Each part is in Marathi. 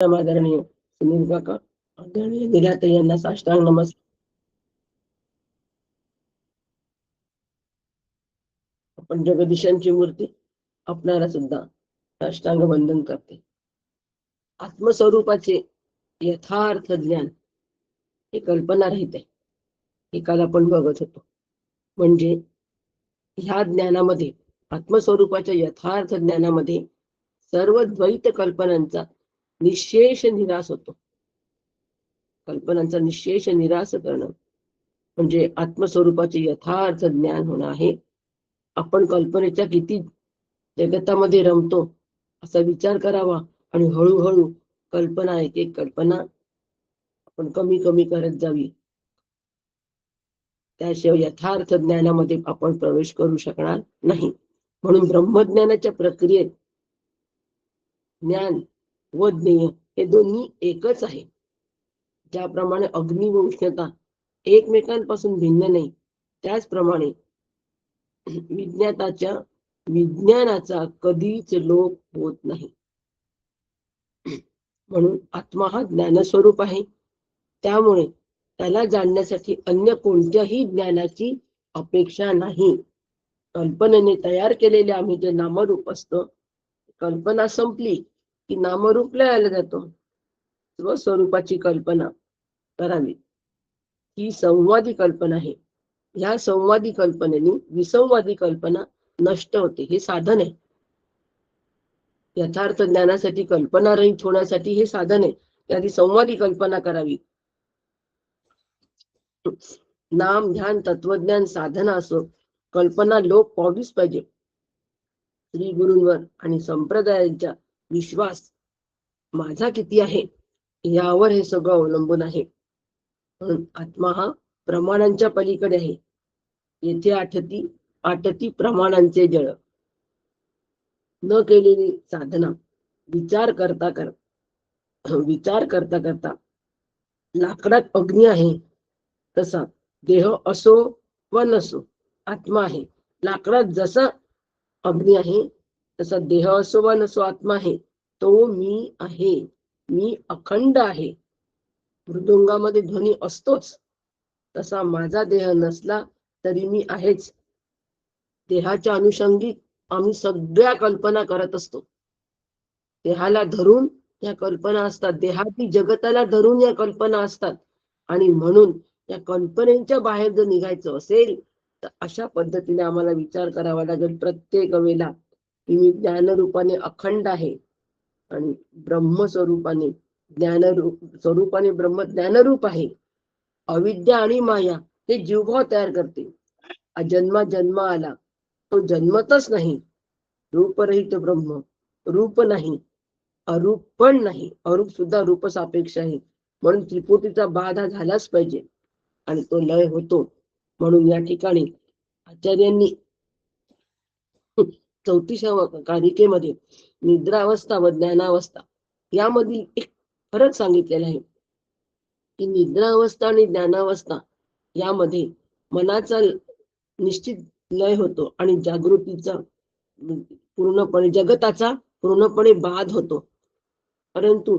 आदरणीय सुनील काका, आदरणीय नीलाताई यांना साष्टांग नमस्कार. आपण जगदीशांची मूर्ती आपणाला सुद्धा साष्टांग वंदन करते. आत्मस्वरूपाचे यथार्थ ज्ञान हे कल्पना रहित आहे, हे काल आपण बघत होतो. म्हणजे ह्या ज्ञानामध्ये, आत्मस्वरूपाच्या यथार्थ ज्ञानामध्ये सर्व द्वैत कल्पनांचा निशेष निराश होतो. कल्पनांचा निशेष निराश करणं म्हणजे आत्मस्वरूपाचे यथार्थ ज्ञान होणं आहे. आपण कल्पनेच्या किती जगतामध्ये रमतो असा विचार करावा आणि हळूहळू कल्पना एक एक कल्पना आपण कमी कमी करत जावी. त्याशिवाय यथार्थ ज्ञानामध्ये आपण प्रवेश करू शकणार नाही. म्हणून ब्रह्मज्ञानाच्या प्रक्रियेत ज्ञान व ज्ञेय हे दोन्ही एकच आहे. ज्याप्रमाणे अग्नी व उष्णता एकमेकांपासून भिन्न नाही, त्याचप्रमाणे विज्ञानाचा कधीच लोप होत नाही. म्हणून आत्मा हा ज्ञानस्वरूप आहे. त्यामुळे त्याला जाणण्यासाठी अन्य कोणत्याही ज्ञानाची अपेक्षा नाही. कल्पनेने तयार केलेले आम्ही जे नामरूप असतो, कल्पना संपली की नामरूप लयाला जातो. स्वस्वरूपाची कल्पना करावी ही संवादी कल्पना आहे. ह्या संवादी कल्पनेने विसंवादी कल्पना नष्ट होते. हे साधन आहे. यथार्थ ज्ञानासाठी कल्पना रहित होण्यासाठी हे साधन आहे. त्याआधी संवादी कल्पना करावी. नाम ध्यान तत्वज्ञान साधना असो, कल्पना लोक पावलीच पाहिजे. श्री गुरूंवर आणि संप्रदायांचा विश्वास माझा किती आहे यावर हे सगळं अवलंबून आहे. म्हणून आत्मा हा प्रमाणांच्या पलीकडे आहे. येथे आटती प्रमाणांचे जळ. न केलेली साधना विचार करता करता लाकडात अग्नी आहे तसा देह असो व नसो आत्मा आहे. लाकडात जसा अग्नी आहे तसा देह असो वा नसो आत्मा आहे. तो मी आहे, मी अखंड आहे. मृदुंगामध्ये ध्वनी असतोच, तसा माझा देह नसला तरी मी आहेच. देहाच्या अनुषंगिक आम्ही सगळ्या कल्पना करत असतो. देहाला धरून या कल्पना असतात, देहाती जगताला धरून या कल्पना असतात. आणि म्हणून या कल्पनेच्या बाहेर जर निघायचं असेल तर अशा पद्धतीने आम्हाला विचार करावा लागेल प्रत्येक वेळेला की मी ज्ञानरूपाने अखंड आहे आणि ब्रह्मस्वरूपाने स्वरूपाने ब्रह्म ज्ञानरूप आहे. अविद्या आणि माया हे जीवभाव तयार करते. जन्म आला तो जन्मतच नाही. रूपरहित ब्रह्म रूप नाही, अरूप पण नाही. अरूप सुद्धा रूप सापेक्ष आहे. म्हणून त्रिपुटीचा बाध हा झालाच पाहिजे आणि तो लय होतो. म्हणून या ठिकाणी आचार्यांनी 34व्या कारिकेमध्ये निद्रावस्था व ज्ञानावस्था यामधील एक फरक सांगितलेला आहे की निद्रावस्था आणि ज्ञानावस्था यामध्ये मनाचा निश्चित लय होतो आणि जागृतीचा पूर्णपणे जगताचा पूर्णपणे बाध होतो. परंतु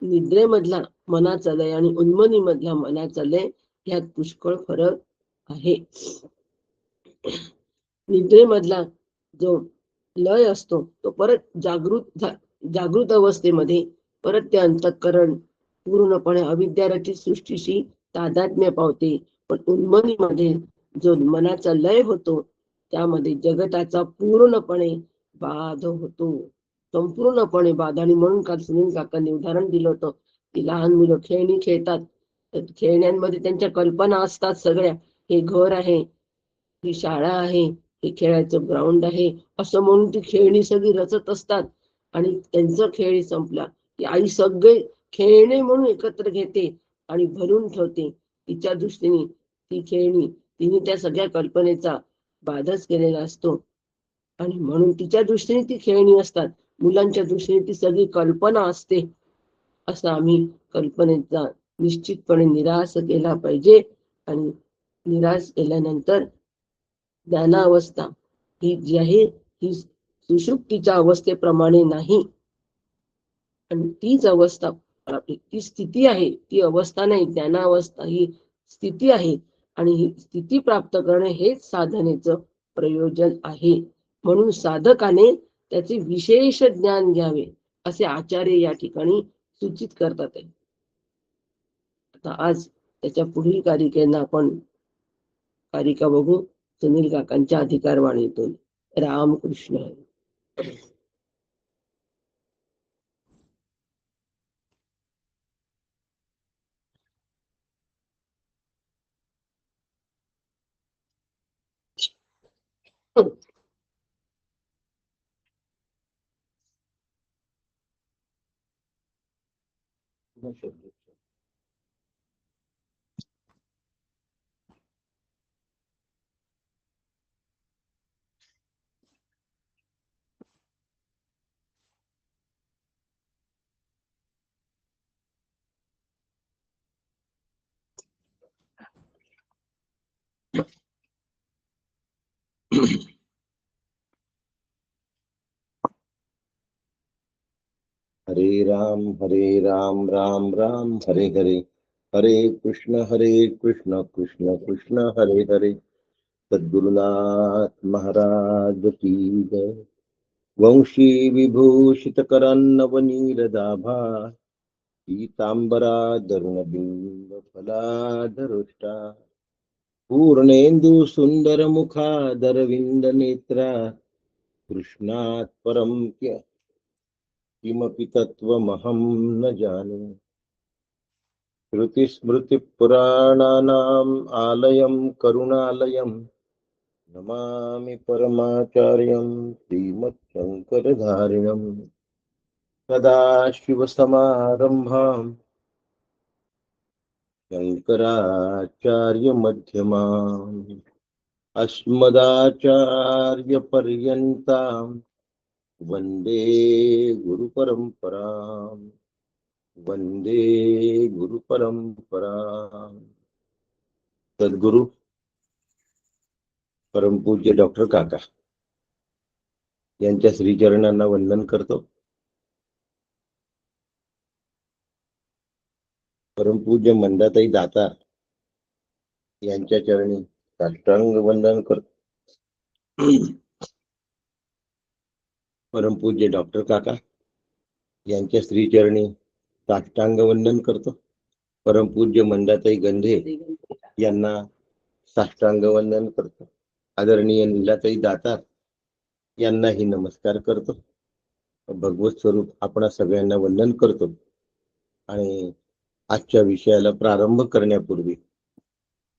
निद्रेमधला मनाचा लय आणि उन्मनी मधला मनाचा लय यात पुष्कळ फरक आहे. निद्रेमधला जो लय असतो तो परत जागृत अवस्थेमध्ये परत ते अंतःकरण पूर्णपणे अविद्यारचित सृष्टीशी तादात्म्य पावते. पण उन्मनीमध्ये जो मनाचा लय होतो त्यामध्ये जगताचा पूर्णपणे बाध होतो, संपूर्णपणे बाध. आणि म्हणून काल सुनील काकांनी उदाहरण दिलं होतं की लहान मुलं खेळणी खेळतात, खेळण्यांमध्ये त्यांच्या कल्पना असतात सगळ्या. हे घर आहे, ही शाळा आहे, हे खेळायचं ग्राउंड आहे, असं म्हणून ती खेळणी सगळी रचत असतात. आणि त्यांचं खेळ संपला की आई सगळे खेळणे म्हणून एकत्र घेते आणि भरून ठेवते. तिच्या दृष्टीने ती खेळणी तिने त्या सगळ्या कल्पनेचा बाधच केलेला असतो आणि म्हणून तिच्या दृष्टीने ती खेळणी असतात. मुलांच्या दृष्टीने ती सगळी कल्पना असते. असं आम्ही कल्पनेचा निश्चितपणे निराश केला पाहिजे. आणि निराश केल्यानंतर ज्ञानावस्था ही जी आहे ही सुषुप्तीच्या अवस्थेप्रमाणे नाही. आणि तीच अवस्था, ती स्थिती आहे, ती अवस्था नाही, ज्ञानावस्था ही स्थिती आहे. आणि ही स्थिती प्राप्त करणे हेच साधनेचं प्रयोजन आहे. म्हणून साधकाने त्याचे विशेष ज्ञान घ्यावे असे आचार्य या ठिकाणी सूचित करतात आहे. आता आज त्याच्या पुढील कारिकेना आपण कारिका बघू सुनील काकांच्या अधिकारवाणीतून. रामकृष्ण हरी. हरे राम राम राम हरे हरे, हरे कृष्ण कृष्ण कृष्ण हरे हरे. सद्गुरुनाथ महाराज की जय. वंशी विभूषित करन्नवनीरदाभा, पीतांबरा धरुणबिंब फलाधरुष्टा, पूर्णेन्दु सुंदर मुखादरविंद नेत्रा, कृष्णात् परम किमपि तत्त्वमहं न जाने. श्रुतिस्मृतिपुराणानाम् आलयं करुणालयं, नमामि परमाचार्यं श्रीमच्छङ्करधारिणम्. सदाशिवसमारम्भां शङ्कराचार्यमध्यमाम्, अस्मदाचार्यपर्यन्तां वन्दे गुरुपरम्पराम्, वंदे गुरु परंपरा. सद्गुरु परमपूज्य डॉक्टर काका यांच्या श्रीचरणांना वंदन करतो. परमपूज्य मंदाताई दातार यांच्या चरणी साष्टांग वंदन करतो. परमपूज्य डॉक्टर काका यांच्या श्रीचरणी साष्टांग वंदन करतो. परमपूज्य मंदाताई गंधे यांना साष्टांग वंदन करतो. आदरणीय नीलाताई दातार यांनाही नमस्कार करतो. भगवत स्वरूप आपण सगळ्यांना वंदन करतो. आणि आजच्या विषयाला प्रारंभ करण्यापूर्वी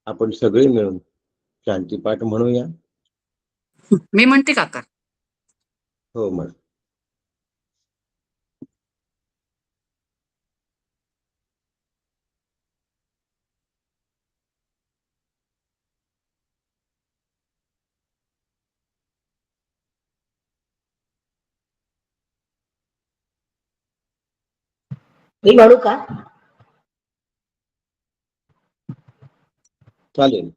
आपण सगळे मिळून शांतीपाठ म्हणूया. मी म्हणते काका. हो म्हण. मी म्हणू का? चालेल.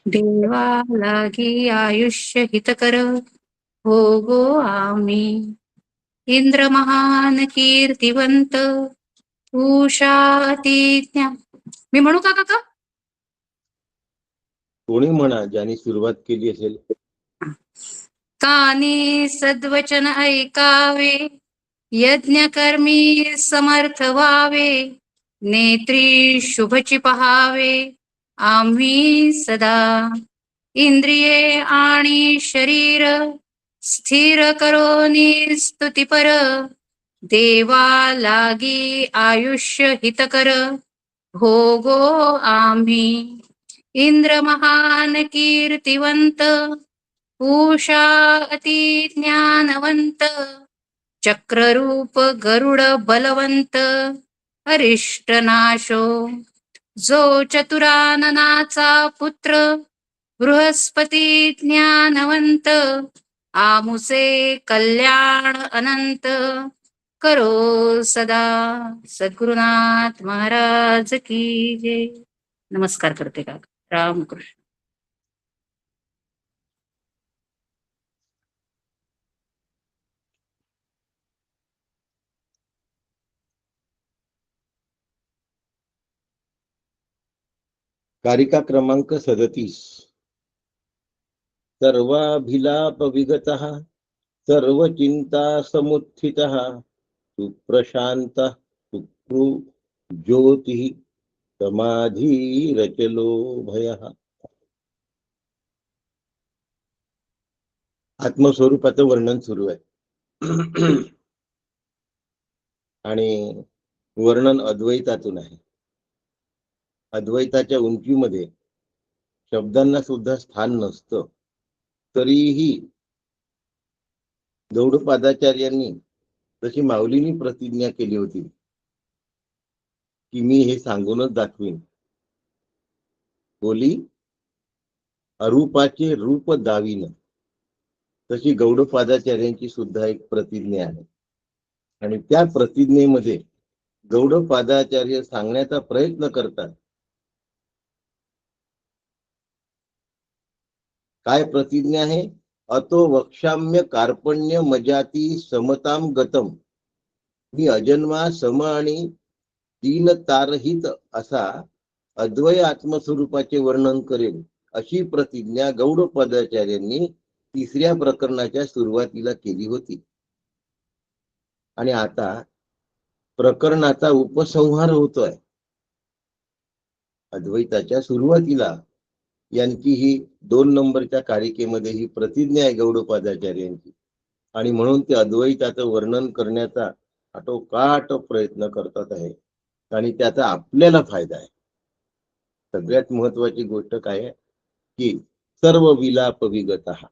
देवा लागी आयुष्य हितकर हो गो आम्ही, इंद्र महान कीर्तिवंत उषा अतिज्ञा. मी म्हणू का काका? कोणी म्हणा ज्यांनी सुरुवात केली असेल. कानी सद्वचन ऐकावे, यज्ञकर्मी समर्थ व्हावे, नेत्री शुभची पहावे आम्ही सदा. इंद्रिये आणि शरीर स्थिर करोनी स्तुतिपर, देवा लागी आयुष्य हितकर हो गो आम्ही. इंद्र महान कीर्तिवंत उषा अति ज्ञानवंत, चक्ररूप गरुड बलवंत अरिष्ट नाशो, जो चतुराननाचा पुत्र बृहस्पती ज्ञानवंत, आमुसे कल्याण अनंत करो सदा. सद्गुरुनाथ महाराज की जय. नमस्कार करते काका. रामकृष्ण. कारिका क्रमांक 37. सर्वाभिलाप विगतः सर्व चिंता समुत्थितः सुप्रशांत सुकृ ज्योति समाधी रचलो भयः. आत्मस्वरूपाचं वर्णन सुरू आहे आणि वर्णन अद्वैतातून आहे. अद्वैताच्या उंचीमध्ये शब्दांना सुद्धा स्थान नसतं, तरीही गौडपादाचार्यांनी जशी माऊलींनी प्रतिज्ञा केली होती की मी हे सांगूनच दाखवीन, बोली अरूपाचे रूप दावीन, तशी गौडपादाचार्यांची सुद्धा एक प्रतिज्ञा आहे. आणि त्या प्रतिज्ञेमध्ये गौडपादाचार्य सांगण्याचा प्रयत्न करतात. काय प्रतिज्ञा आहे? अतो वक्षाम्य कार्पण्य मजाती समताम गतम. मी अजन्मा सम आणि तीन तारहित असा अद्वय आत्मस्वरूपाचे वर्णन करेल, अशी प्रतिज्ञा गौडपादाचार्यांनी 3ऱ्या प्रकरणाच्या सुरुवातीला केली होती. आणि आता प्रकरणाचा उपसंहार होतोय. अद्वैताच्या सुरुवातीला यांची ही 2 नंबरच्या कारिकेमध्ये ही प्रतिज्ञा आहे गौडपादाचार्यांची, आणि म्हणून ते अद्वैताचं वर्णन करण्याचा आटोकाट प्रयत्न करतात आहे. आणि त्याचा आपल्याला फायदा आहे. सगळ्यात महत्वाची गोष्ट काय आहे की सर्व विलाप विगतः.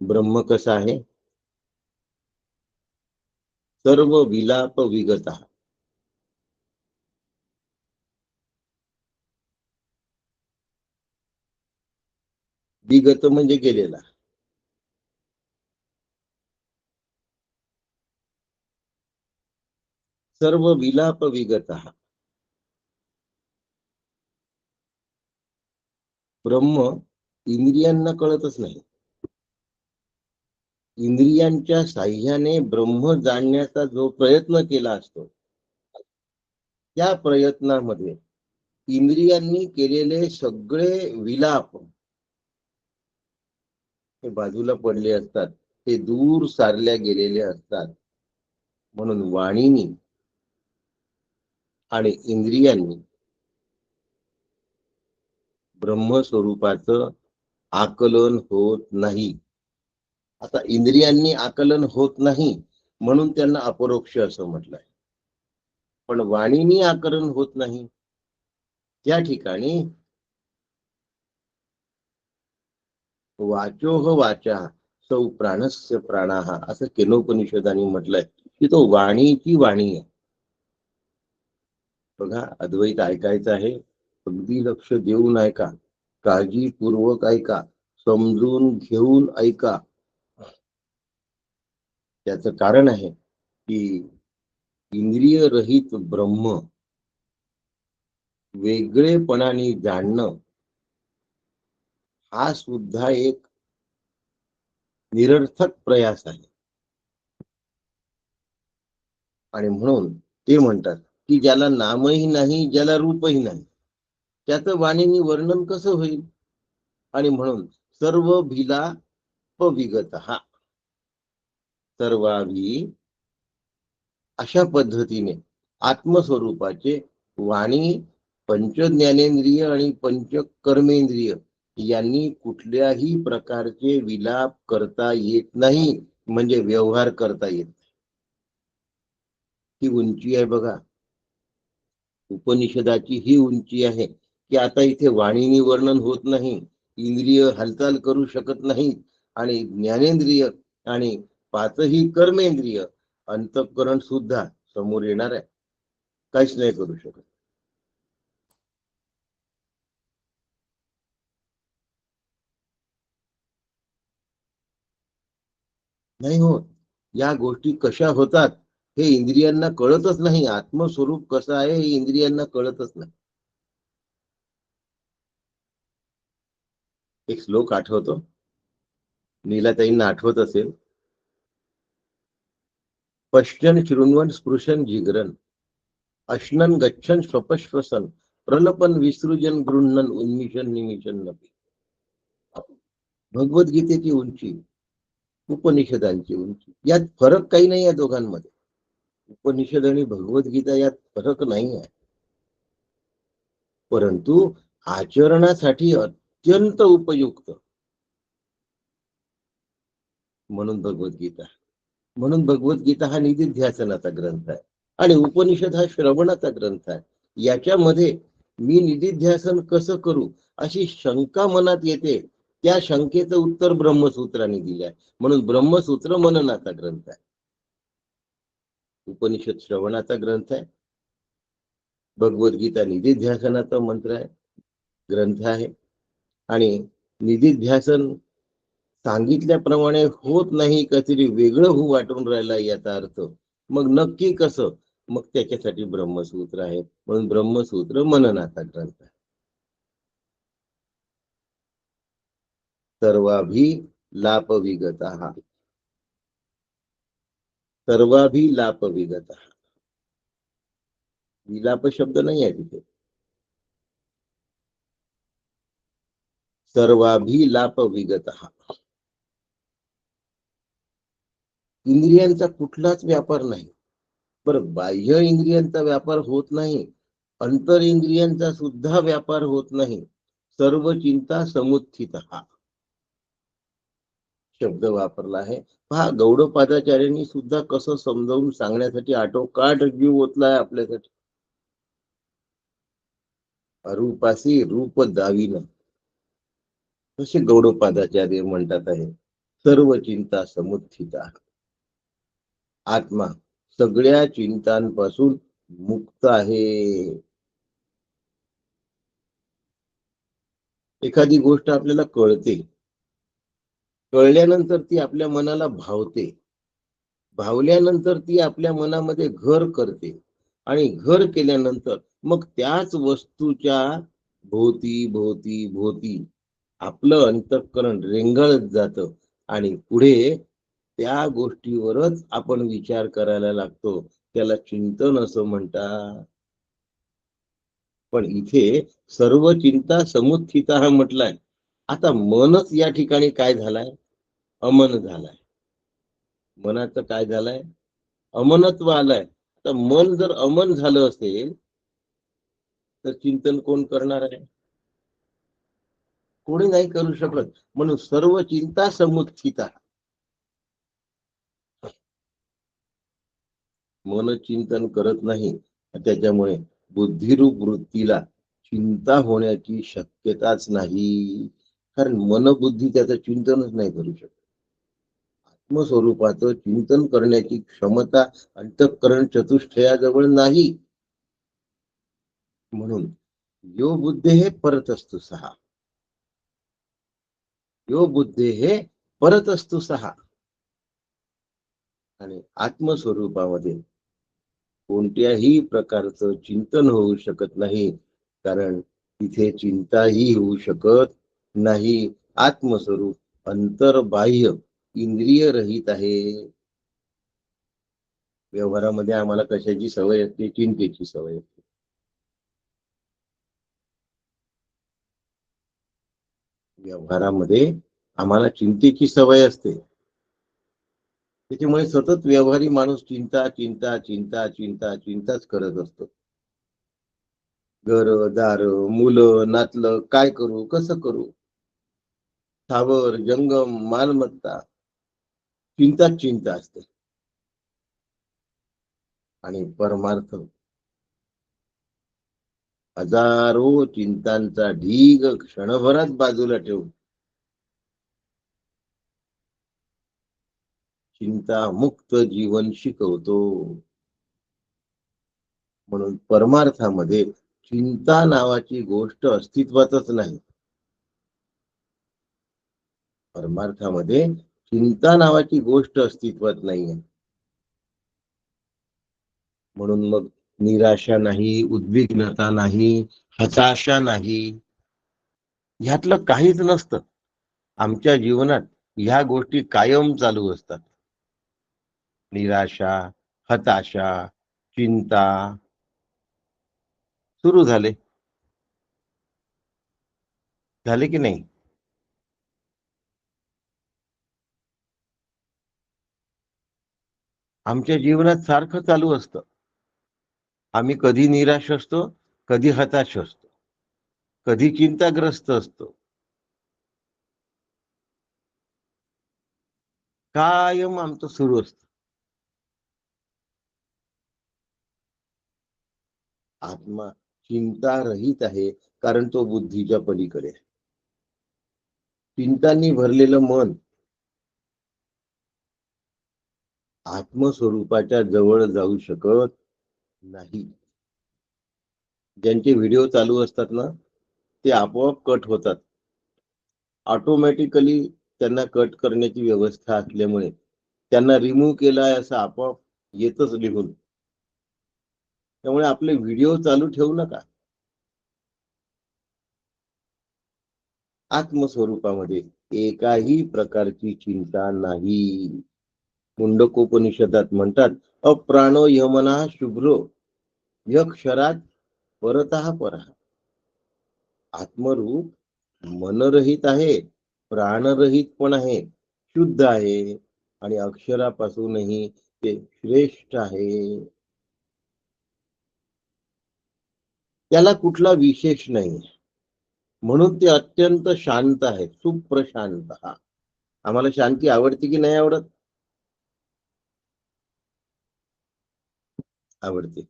ब्रह्म कसा आहे? सर्व विलाप विगतः. विगत म्हणजे गेलेला. सर्व विलाप विगतः. ब्रह्म इंद्रियांना कळतच नाही. इंद्रियांच्या साह्याने ब्रह्म जाणण्याचा जो प्रयत्न केला असतो, त्या प्रयत्नामध्ये इंद्रियांनी केलेले सगळे विलाप हे बाजूला पडले असतात, ते दूर सारल्या गेलेले असतात. म्हणून वाणीनी आणि इंद्रियांनी ब्रह्मस्वरूपाचं आकलन होत नाही. आता इंद्रियांनी आकलन होत नाही म्हणून त्यांना अपरोक्ष असं म्हटलंय. पण वाणीनी आकलन होत नाही, त्या ठिकाणी वाचोह वाचा सौ प्राणस्य प्राणाः असं केनोपनिषदांनी म्हटलंय की तो वाणीची वाणी आहे. बघा, अद्वैत ऐकायचं आहे, अगदी लक्ष देऊन ऐका, काळजीपूर्वक ऐका, समजून घेऊन ऐका. त्याचं कारण आहे की इंद्रिय रहित ब्रह्म वेगळेपणाने जाणणं हा सुद्धा एक निरर्थक प्रयास आहे. आणि म्हणून ते म्हणतात की ज्याला नामही नाही, ज्याला रूपही नाही, त्याचं वाणीने वर्णन कसं होईल? आणि म्हणून सर्व विलाप विगतः. सर्वाभी अशा पद्धतीने आत्मस्वरूपाचे वाणी, पंच ज्ञानेंद्रिय आणि पंच कर्मेंद्रिय यांनी कुठल्याही प्रकारचे विलाप करता येत नाही, म्हणजे व्यवहार करता येत नाही. ही उंची आहे बघा, उपनिषदाची ही उंची आहे की आता इथे वाणीनी वर्णन होत नाही, इंद्रिय हालचाल करू शकत नाही, आणि ज्ञानेंद्रिय आणि 5ही कर्मेंद्रिय, अंतःकरण सुद्धा समोर येणार आहे, काहीच नाही करू शकत. नाही होत. या गोष्टी कशा होतात हे इंद्रियांना कळतच नाही. आत्मस्वरूप कसं आहे हे इंद्रियांना कळतच नाही. एक श्लोक आठवतो, नीलाताईंना आठवत असेल, पश्चन शृण्वन् स्पृशन जिगरन अश्नन गच्छन स्वपश्वसन प्रलपन विसृजन गृह्णन उन्मिशन निमिशन नपी. भगवद्गीतेची उंची, उपनिषदांची उंची, यात फरक काही नाही या दोघांमध्ये. उपनिषद आणि भगवद्गीता यात फरक नाही आहे, परंतु आचरणासाठी अत्यंत उपयुक्त म्हणून भगवद्गीता. म्हणून भगवद्गीता हा निधिध्यासनाचा ग्रंथ आहे आणि उपनिषद हा श्रवणाचा ग्रंथ आहे. याच्यामध्ये मी निधिध्यासन कसं करू अशी शंका मनात येते, त्या शंकेचं उत्तर ब्रह्मसूत्राने दिले आहे. म्हणून ब्रह्मसूत्र मननाचा ग्रंथ आहे. उपनिषद श्रवणाचा ग्रंथ आहे, भगवद्गीता निधिध्यासनाचा मंत्र आहे, ग्रंथ आहे. आणि निधिध्यासन सांगितल्याप्रमाणे होत नाही, काहीतरी वेगळं होऊ वाटून राहिला याचा अर्थ. मग नक्की कसं? मग त्याच्यासाठी ब्रह्मसूत्र आहे. म्हणून ब्रह्मसूत्र मननाचा ग्रंथ आहे. सर्वाभी लाप विगतः, सर्वाभी लाप विगतः. विलाप शब्द नाही आहे तिथे, सर्वाभी लाप विगतः. इंद्रियांचा कुठलाच व्यापार नाही. बरं, बाह्य इंद्रियांचा व्यापार होत नाही, अंतर इंद्रियांचा सुद्धा व्यापार होत नाही. सर्व चिंता समुत्थित हा शब्द वापरला आहे. पहा, गौडपादाचार्यांनी सुद्धा कसं समजावून सांगण्यासाठी आटोकाट जीव ओतलाय आपल्यासाठी. अरूपासी रूप दाविन, तसे गौडपादाचार्य म्हणतात आहे, सर्व चिंता समुत्थिता. आत्मा सगळ्या चिंतांपासून मुक्त आहे. एखादी गोष्ट आपल्याला कळते, कळल्यानंतर ती आपल्या मनाला भावते, भावल्यानंतर ती आपल्या मनामध्ये घर करते आणि घर केल्यानंतर मग त्याच वस्तूच्या भोवती भोवती भोवती आपलं अंतःकरण रेंगाळत जातं आणि पुढे त्या गोष्टीवरच आपण विचार करायला लागतो. त्याला चिंतन असं म्हणतात. पण इथे सर्व चिंता समुत्थिता हा म्हटलाय. आता मनच या ठिकाणी काय झालाय? अमन झालाय. मनाचं काय झालंय? अमनत्व आलंय. तर मन जर अमन झालं असेल तर चिंतन कोण करणार आहे? कोणी नाही करू शकत. म्हणून सर्व चिंता समुत्थिता. मन चिंतन करत नाही, त्याच्यामुळे बुद्धिरूप वृत्तीला चिंता होण्याची शक्यताच नाही. कारण मनबुद्धी त्याचं चिंतनच नाही करू शकत. आत्मस्वरूपाचं चिंतन करण्याची क्षमता अंतःकरण चतुष्टयाजवळ नाही. म्हणून यो बुद्धे हे परत असतो सहा, यो बुद्धे हे परत असतो सहा. आणि आत्मस्वरूपामध्ये कोणत्याही प्रकारचं चिंतन होऊ शकत नाही, कारण तिथे चिंताही होऊ शकत नाही. आत्मस्वरूप अंतर्बाह्य इंद्रिय रहित आहे. व्यवहारामध्ये आम्हाला कशाची सवय असते? चिंतेची सवय असते. व्यवहारामध्ये आम्हाला चिंतेची सवय असते. त्याच्यामुळे सतत व्यवहारी माणूस चिंता चिंता चिंता चिंता चिंताच करत असतो. घर दार मुलं नातलं काय करू, कसं करू, स्थावर जंगम मालमत्ता, चिंताच चिंता असते. आणि परमार्थ हजारो चिंतांचा ढीग क्षणभरात बाजूला ठेवून चिंता मुक्त जीवन शिकवतो. म्हणून परमार्थामध्ये चिंता नावाची गोष्ट अस्तित्वातच नाही. परमार्थामध्ये चिंता नावाची गोष्ट अस्तित्वात नाहीये. म्हणून मग निराशा नाही, उद्विग्नता नाही, हताशा नाही, ह्यातलं काहीच नसतं. आमच्या जीवनात ह्या गोष्टी कायम चालू असतात. निराशा, हताशा, चिंता, सुरू झाले की नाही? आमच्या जीवनात सारखं चालू असतं. आम्ही कधी निराश असतो, कधी हताश असतो, कधी चिंताग्रस्त असतो. कायम आमचं सुरू असतं. आत्मा चिंता रहित आहे, कारण तो बुद्धीच्या पलीकडे आहे. चिंतांनी भरलेलं मन आत्मस्वरूपाच्या जवळ जाऊ शकत नाही. ज्यांचे व्हिडिओ चालू असतात ना, ते आपोआप कट होतात. ऑटोमॅटिकली त्यांना कट करण्याची व्यवस्था असल्यामुळे त्यांना रिमूव्ह केलाय असं आपोआप येतच लिहून. त्यामुळे आपले व्हिडिओ चालू ठेवू नका. आत्मस्वरूपामध्ये एकाही प्रकारची चिंता नाही. मुंडकोपनिषदात म्हणतात, अप्राणो यमना शुभ्रो यक्षरात परतः परः. आत्मरूप मनरहित आहे, प्राणरहित पण आहे, शुद्ध आहे आणि अक्षरापासूनही ते श्रेष्ठ आहे. त्याला कुठला विशेष नाही, म्हणून ते अत्यंत शांत आहे, सुप्रशांत. आम्हाला शांती आवडते की नाही आवडत? आवडते.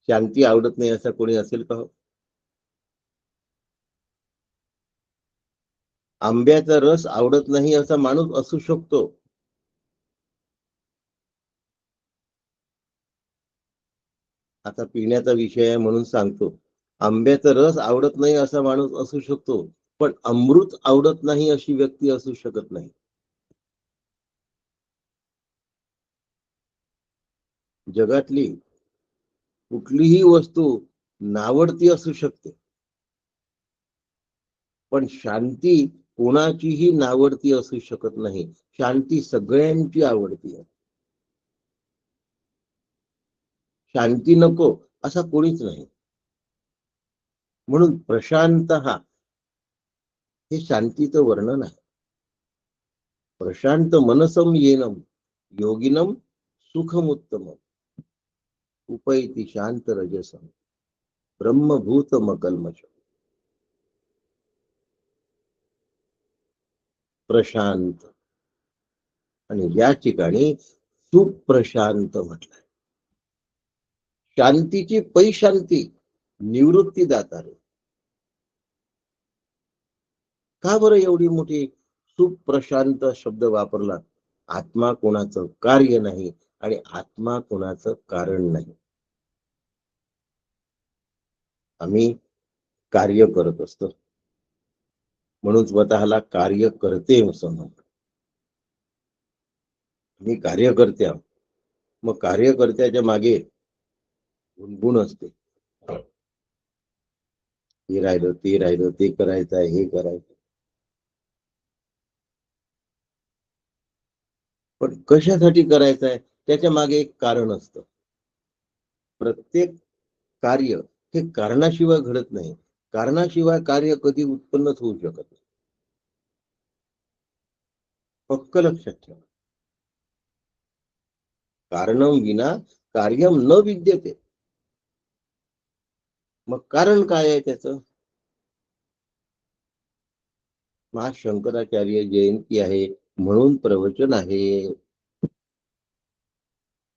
शांती आवडत नाही असं कोणी असेल का? आंब्याचा रस आवडत नाही असा माणूस असू शकतो. आता पिण्याचा विषय आहे म्हणून सांगतो. आंब्याचा रस आवडत नाही असा माणूस असू शकतो, पण अमृत आवडत नाही अशी व्यक्ती असू शकत नाही. जगातली कुठलीही वस्तू नावडती असू शकते, पण शांती कोणाचीही नावडती असू शकत नाही. शांती सगळ्यांची आवडती आहे. शांती नको असा कोणीच नाही. म्हणून प्रशांत हे शांतीचं वर्णन आहे. प्रशांत मनसम येनम योगिनम सुखमुत्तम उपैति शांत रजसम ब्रह्मभूत मकल्मष. प्रशांत, आणि या ठिकाणी सुप्रशांत म्हटलंय. शांतीची पै शांती निवृत्ती दातार. का बरं एवढी मोठी सुप्रशांत शब्द वापरला? आत्मा कोणाचं कार्य नाही आणि आत्मा कोणाचं कारण नाही. आम्ही कार्य करत असतो, म्हणून स्वतःला कार्य करते असं म्हणतो. मी कार्यकर्ते आहोत. मग कार्यकर्त्याच्या मागे गुणगुण असते. हे राहिलं, ते राहिलं, ते करायचं आहे, हे करायचं. पण कशासाठी करायचं आहे त्याच्या मागे एक कारण असतं. प्रत्येक कार्य हे कारणाशिवाय घडत नाही. कारणाशिवाय कार्य कधी उत्पन्नच होऊ शकत नाही. पक्क लक्षात ठेवा. कारणं विना कार्यम न विद्यते. मग कारण काय आहे त्याचं? आज शंकराचार्य जयंती आहे म्हणून प्रवचन आहे.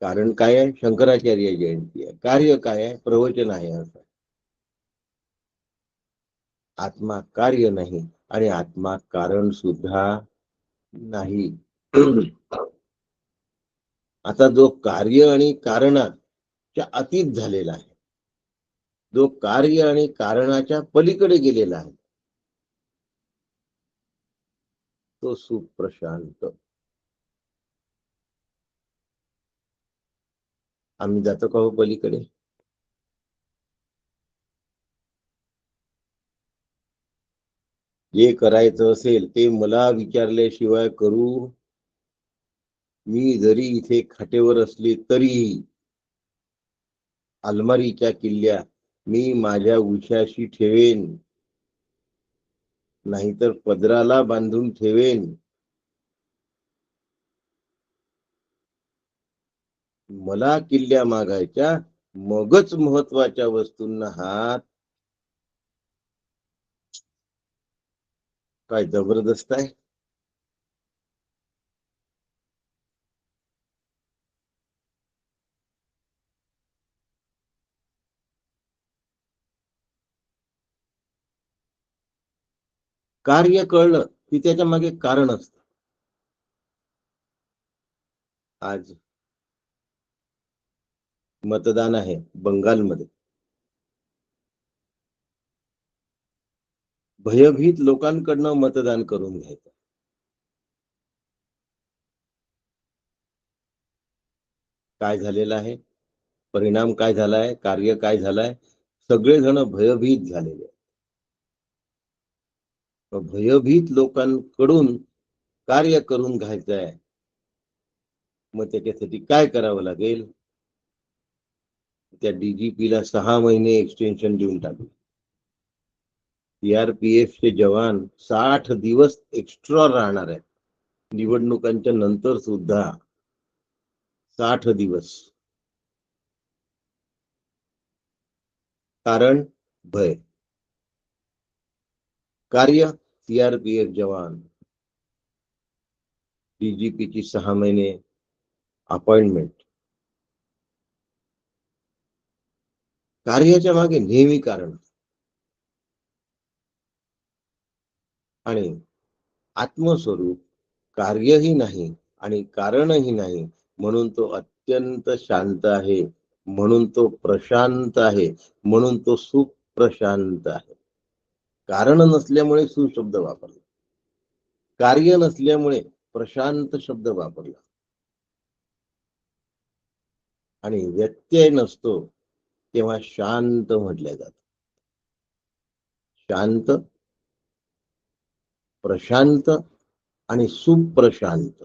कारण काय आहे? शंकराचार्य जयंती आहे. कार्य काय आहे? प्रवचन आहे. असं आत्मा कार्य नाही आणि आत्मा कारण सुद्धा नाही. आता जो कार्य आणि कारणाच्या अतीत झालेला आहे, जो कार्य आणि कारणाच्या पलीकडे गेलेला आहे, तो सुप्रशांत. आम्ही जातो का हो पलीकडे? जे करायचं असेल ते मला विचारल्याशिवाय करू. मी जरी इथे खाटेवर असले तरीही अलमारीच्या किल्ल्या मी माझ्या उशाशी ठेवेन, नाहीतर पदराला बांधून ठेवेन. मला किल्ल्या मागायच्या, मगच महत्वाच्या वस्तूंना हात. काय जबरदस्त आहे. कार्य कळलं की त्याच्या मागे कारण असतं. आज मतदान आहे बंगालमध्ये. भयभीत लोकांकडनं मतदान करून घ्यायचं. काय झालेलं आहे, परिणाम काय झालाय, कार्य काय झालाय, सगळेजण भयभीत झालेले. भयभीत लोकांकडून कार्य करून घ्यायचं आहे. मग त्याच्यासाठी काय करावं लागेल? त्या डीजीपीला 6 महिने एक्सटेन्शन देऊन टाकले. सीआरपीएफ चे जवान 60 दिवस एक्स्ट्रा राहणार आहेत निवडणुकांच्या नंतर सुद्धा. 60 दिवस. कारण भय. कार्य सीआरपीएफ जवान. डीजीपीची 6 महिने अपॉइंटमेंट. कार्याच्या मागे नेहमी कारण. आणि आत्मस्वरूप कार्यही नाही आणि कारणही नाही, म्हणून तो अत्यंत शांत आहे, म्हणून तो प्रशांत आहे, म्हणून तो सुप्रशांत आहे. कारण नसल्यामुळे सुशब्द वापरला, कार्य नसल्यामुळे प्रशांत शब्द वापरला. आणि व्यत्यय नसतो तेव्हा शांत म्हटल्या जात. शांत, प्रशांत आणि सुप्रशांत.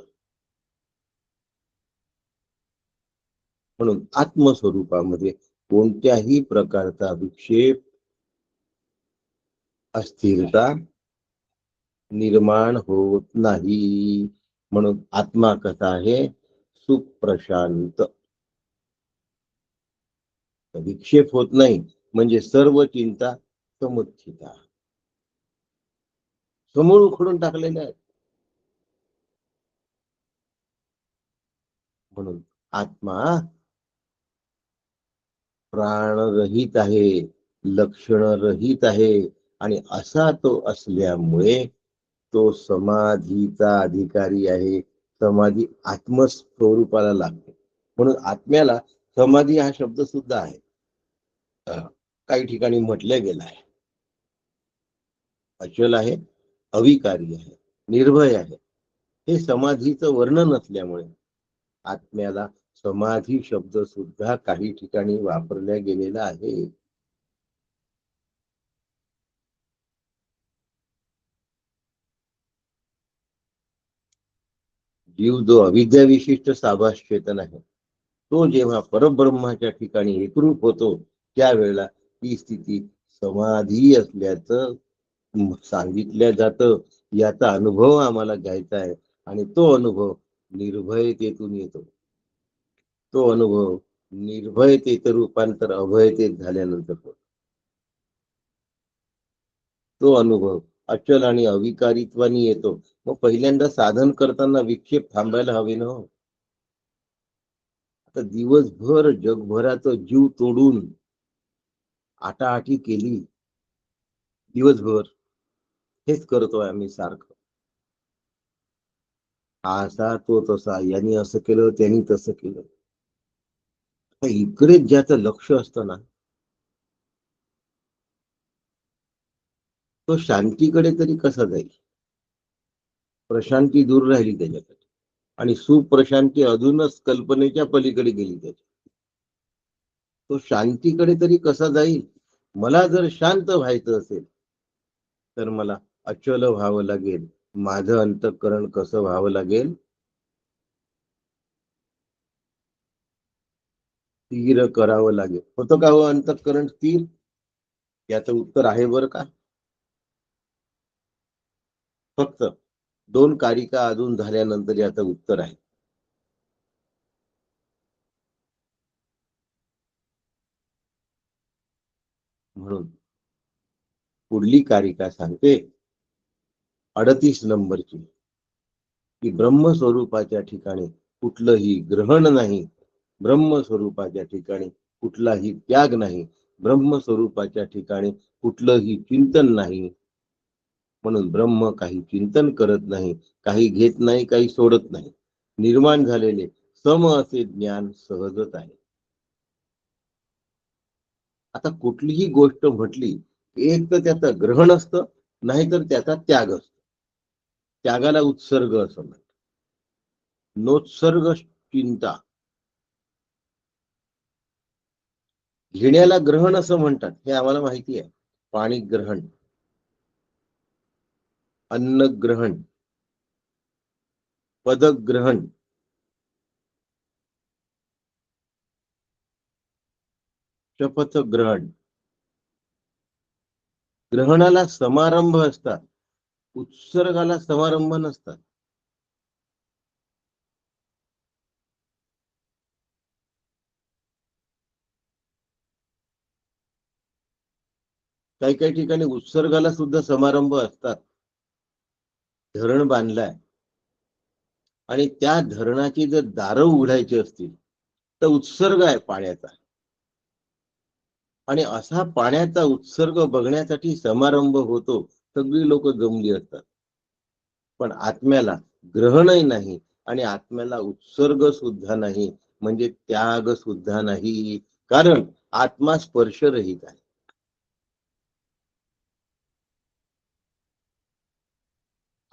म्हणून आत्मस्वरूपामध्ये कोणत्याही प्रकारचा विक्षेप, अस्थिरता निर्माण होत नाही. म्हणून आत्मा कसा आहे? सुप्रशांत. विक्षेप होत नाही म्हणजे सर्व चिंता समुत्थिता, समूळ उखडून टाकलेल्या आहेत. म्हणून आत्मा प्राणरहित आहे, लक्षणरहित आहे. आणि असा तो असल्यामुळे तो समाधीचा अधिकारी आहे. समाधी आत्मस्वरूपाला लागते. म्हणून आत्म्याला समाधी हा शब्द सुद्धा आहे, काही ठिकाणी म्हटलं गेला आहे. अचल आहे, अविकारी आहे, निर्भय आहे. हे समाधीचं वर्णन असल्यामुळे आत्म्याला समाधी शब्द सुद्धा काही ठिकाणी वापरला गेलेला आहे. जीव जो अविद्या विशिष्ट साभास चेतन आहे, तो जेव्हा परब्रह्माच्या ठिकाणी एकरूप होतो त्यावेळेला ती स्थिती समाधी असल्याचं सांगितलं जातं. याचा अनुभव आम्हाला घ्यायचा आहे आणि तो अनुभव निर्भयतेतून येतो. तो अनुभव निर्भयतेचं रूपांतर अभयतेत झाल्यानंतर होतो. तो अनुभव अचल आणि अविकारित्वाने येतो. मग पहिल्यांदा साधन करताना विक्षेप थांबायला हवे ना. आता दिवसभर जगभराचं जीव तोडून आटाआटी केली, दिवसभर हेच करतोय आम्ही सारखं. हा असा तो तसा, यांनी असं केलं त्यांनी तसं केलं. इकडेच ज्याचं लक्ष असतं ना, तो शांतीकडे तरी कसा जाईल? प्रशांती दूर राहिली त्याच्याकडे आणि सुप्रशांती अजूनच कल्पनेच्या पलीकडे गेली त्याच्या. तो शांतीकडे तरी कसा जाईल? मला जर शांत व्हायचं असेल तर मला अचल व्हावं लागेल. माझं अंतःकरण कसं व्हावं लागेल? स्थिर करावं लागेल. होतं का हो अंतःकरण स्थिर? याचं उत्तर आहे बरं का. फक्त 2 कारिका अजून झाल्यानंतर याचं उत्तर आहे. म्हणून पुढली कारिका सांगते 38 नंबरची, की ब्रह्मस्वरूपाच्या ठिकाणी कुठलंही ग्रहण नाही, ब्रह्मस्वरूपाच्या ठिकाणी कुठलाही त्याग नाही, ब्रह्मस्वरूपाच्या ठिकाणी कुठलंही चिंतन नाही. म्हणून ब्रह्म काही चिंतन करत नाही, काही घेत नाही, काही सोडत नाही. निर्माण झालेले सम असे ज्ञान सहजच आहे. आता कुठलीही गोष्ट म्हटली, एक तर त्याचं ग्रहण असतं, नाहीतर त्याचा त्याग असतो. त्यागाला उत्सर्ग असं म्हणतात. नोत्सर्ग चिंता. घेण्याला ग्रहण असं म्हणतात, हे आम्हाला माहिती आहे. पाणी ग्रहण, अन्न ग्रहण, पदक ग्रहण, शपथ ग्रहण. ग्रहणाला समारंभ असतात, उत्सर्गाला समारंभ नसतात. काही काही ठिकाणी उत्सर्गाला सुद्धा समारंभ असतात. धरण बांधलाय आणि त्या धरणाची जर दारं उघडायची असतील तर उत्सर्ग आहे पाण्याचा, आणि असा पाण्याचा उत्सर्ग बघण्यासाठी समारंभ होतो. सगळी लोक जमली असतात. पण आत्म्याला ग्रहणही नाही आणि आत्म्याला उत्सर्ग सुद्धा नाही, म्हणजे त्याग सुद्धा नाही. कारण आत्मा स्पर्शरहित आहे.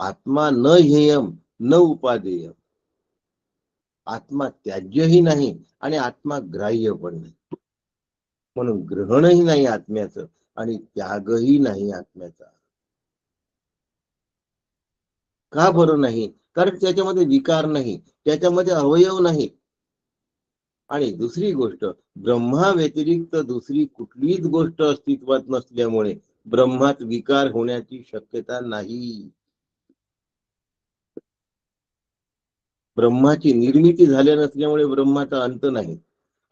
आत्मा न हेयम न उपादेय. आत्मा त्याज्यही नाही आणि आत्मा ग्राह्य पण नाही. म्हणून ग्रहणही नाही आत्म्याचं आणि त्यागही नाही आत्म्याचा. का बरं नाही? कारण त्याच्यामध्ये विकार नाही, त्याच्यामध्ये अवयव नाही. आणि दुसरी गोष्ट, ब्रह्मा व्यतिरिक्त दुसरी कुठलीच गोष्ट अस्तित्वात नसल्यामुळे ब्रह्मात विकार होण्याची शक्यता नाही. ब्रह्माची निर्मिती झाल्या नसल्यामुळे ब्रह्माचा अंत नाही,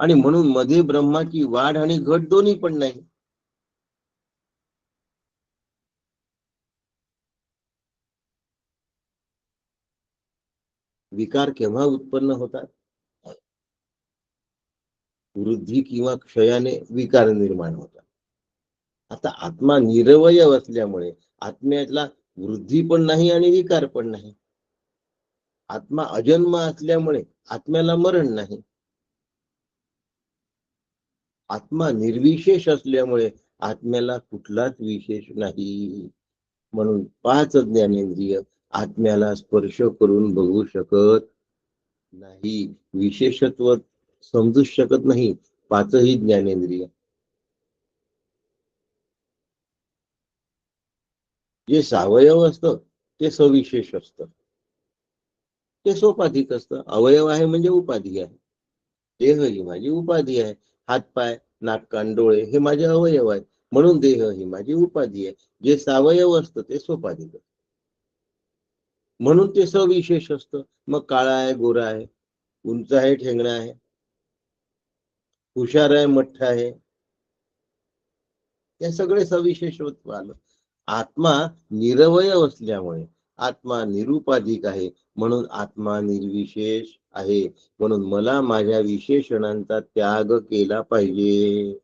आणि म्हणून मध्ये ब्रह्माची वाढ आणि घट दोन्ही पण नाही. विकार केव्हा उत्पन्न होतात? वृद्धी किंवा क्षयाने विकार निर्माण होतात. आता आत्मा निरवयव असल्यामुळे आत्म्याला वृद्धी पण नाही आणि विकार पण नाही. आत्मा अजन्म असल्यामुळे आत्म्याला मरण नाही. आत्मा निर्विशेष असल्यामुळे आत्म्याला कुठलाच विशेष नाही. म्हणून 5 ज्ञानेंद्रिय आत्म्याला स्पर्श करून बघू शकत नाही, विशेषत्व समजू शकत नाही. 5ही ज्ञानेंद्रिय. जे सावयव असतं ते सविशेष असतं, ते सोपाधिक असतं. अवयव आहे म्हणजे उपाधी आहे. देह ही माझी उपाधी आहे. हात पाय नाक कान डोळे हे माझे अवयव आहेत, म्हणून देह ही माझी उपाधी आहे. जे सावयव असतं ते सोपाधिक, म्हणून ते सविशेष असतं. मग काळा आहे, गोरा आहे, उंच आहे, ठेंगणा आहे, हुशार आहे, मठ्ठ आहे, हे सगळे सविशेषत्व आलं. आत्मा निरवयव असल्यामुळे आत्मा निरुपाधिक आहे, म्हणून आत्मा निर्विशेष आहे. म्हणून मला माझ्या विशेषणांचा त्याग केला पाहिजे.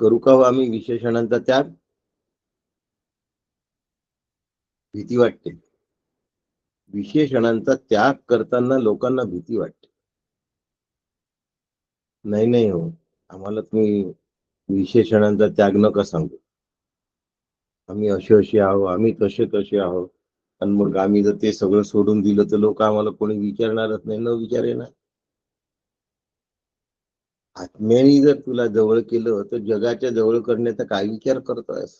करू का हो आम्ही विशेषणांचा त्याग? भीती वाटते. विशेषणांचा त्याग करताना लोकांना भीती वाटते. नाही नाही हो, आम्हाला तुम्ही विशेषणांचा त्याग नका सांगू. आम्ही असे आहो, आम्ही तसे आहोत. आणि मग आम्ही जर ते सगळं सोडून दिलं तर लोक आम्हाला कोणी विचारणारच नाही, न विचारे ना. आत्म्याने जर तुला जवळ केलं तर जगाच्या जवळ करण्याचा काय विचार करतोयस?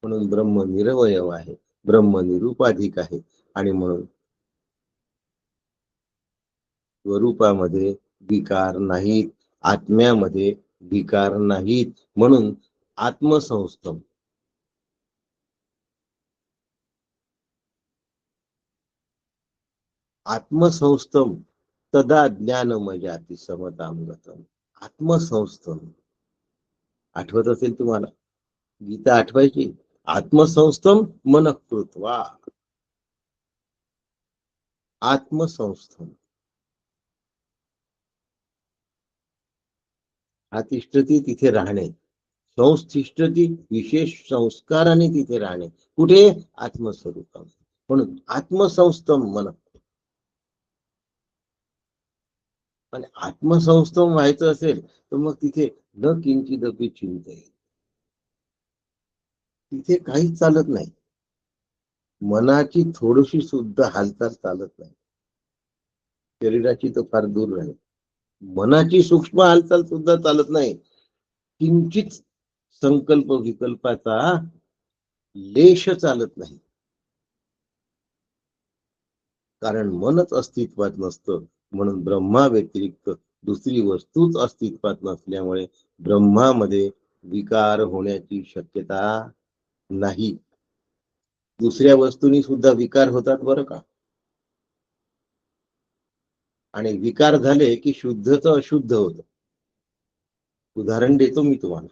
म्हणून ब्रह्म निरवयव आहे, ब्रह्म निरुपाधिक आहे, आणि म्हणून स्वरूपामध्ये विकार नाहीत. आत्म्यामध्ये विकार नाहीत, म्हणून आत्मसंस्थम. आत्मसंस्थम तदा ज्ञानमयाति समतां गतम्. आत्मसंस्थम आठवत असेल तुम्हाला, गीता आठवायची. आत्मसंस्थम मन कृत्वा. आत्मसंस्थम हा तिष्ठती तिथे राहणे, संस्थिष्ठती विशेष संस्काराने तिथे राहणे. कुठे? आत्मस्वरूपात. म्हणून आत्मसंस्थम मन. आणि आत्मसंस्थम व्हायचं असेल तर मग तिथे न किंचिदपि चिंते, तिथे काहीच चालत नाही. मनाची थोडीशी सुद्धा हालचाल चालत नाही. शरीराची तर फार दूर राहील, मनाची सूक्ष्म हालचाल सुद्धा चालत नाही. किंचित संकल्प विकल्पाचा लेश चालत नाही. कारण मनच अस्तित्वात नसतं, म्हणून ब्रह्मा व्यतिरिक्त दुसरी वस्तूच अस्तित्वात नसल्यामुळे ब्रह्मामध्ये विकार होण्याची शक्यता नाही. दुसऱ्या वस्तूंनी सुद्धा विकार होतात बरं का. आणि विकार झाले की शुद्धच अशुद्ध होत. उदाहरण देतो मी तुम्हाला.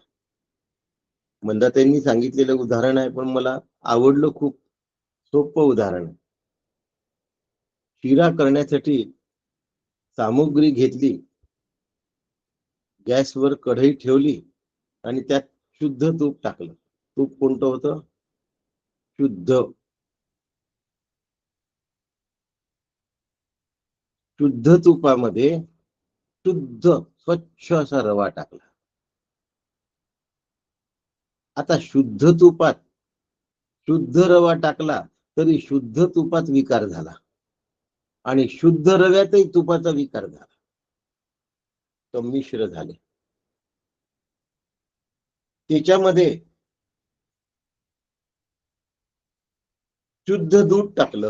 मंदाताईंनी सांगितलेलं उदाहरण आहे, पण मला आवडलं खूप. सोपं उदाहरण. शिरा करण्यासाठी सामुग्री घेतली, गॅसवर कढई ठेवली आणि त्यात शुद्ध तूप टाकलं. तूप कोणतं होतं? शुद्ध. शुद्ध तुपामध्ये शुद्ध स्वच्छ असा रवा टाकला. आता शुद्ध तुपात शुद्ध रवा टाकला तरी शुद्ध तुपात विकार झाला आणि शुद्ध रव्यातही तुपाचा विकार झाला. संमिश्र झाले. त्याच्यामध्ये शुद्ध दूध टाकलं,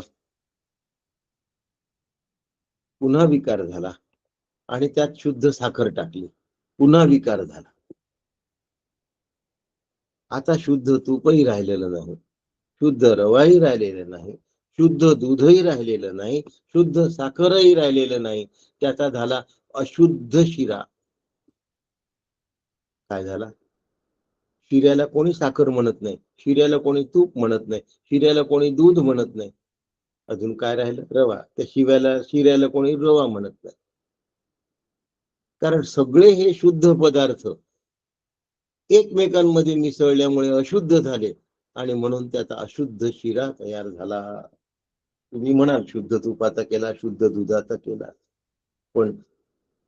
पुन्हा विकार झाला. आणि त्यात शुद्ध साखर टाकली, पुन्हा विकार झाला. आता शुद्ध तूपही राहिलेलं नाही, शुद्ध रवाही राहिलेलं नाही, शुद्ध दूधही राहिलेलं नाही, शुद्ध साखरही राहिलेलं नाही. त्याचा झाला अशुद्ध शिरा. काय झाला? शिऱ्याला कोणी साखर म्हणत नाही, शिऱ्याला कोणी तूप म्हणत नाही, शिऱ्याला कोणी दूध म्हणत नाही. अजून काय राहिलं? रवा. त्या शिऱ्याला कोणी रवा म्हणत नाही. कारण सगळे हे शुद्ध पदार्थ एकमेकांमध्ये मिसळल्यामुळे अशुद्ध झाले आणि म्हणून त्याचा अशुद्ध शिरा तयार झाला. तुम्ही म्हणाल शुद्ध तुपाचा केला, शुद्ध दुधाचा केला, पण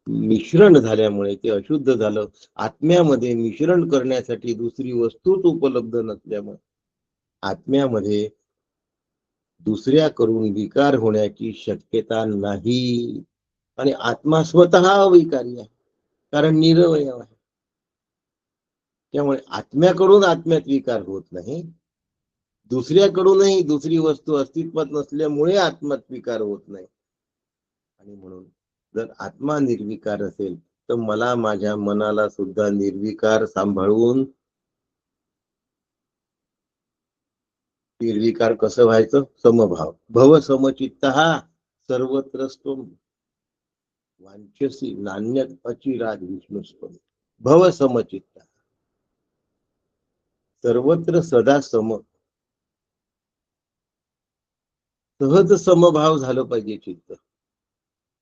मिश्रण झाल्यामुळे ते अशुद्ध झालं. आत्म्यामध्ये मिश्रण करण्यासाठी दुसरी वस्तूच उपलब्ध नसल्यामुळे आत्म्यामध्ये दुसऱ्याकडून विकार होण्याची शक्यता नाही. आणि आत्मा स्वतः अविकारी आहे, कारण निरवयव आहे. त्यामुळे आत्म्याकडून आत्म्यात विकार होत नाही, दुसऱ्याकडूनही दुसरी वस्तू अस्तित्वात नसल्यामुळे आत्म्यात विकार होत नाही. आणि म्हणून जर आत्मा निर्विकार असेल तर मला माझ्या मनाला सुद्धा निर्विकार सांभाळून, निर्विकार कसं व्हायचं? समभाव. भव समचित्तः सर्वत्र स्वम वांछसी नान्यत अचिराद विष्णुस्वम. भव समचित्त, सर्वत्र सदा सम, सहज समभाव झालं पाहिजे चित्त.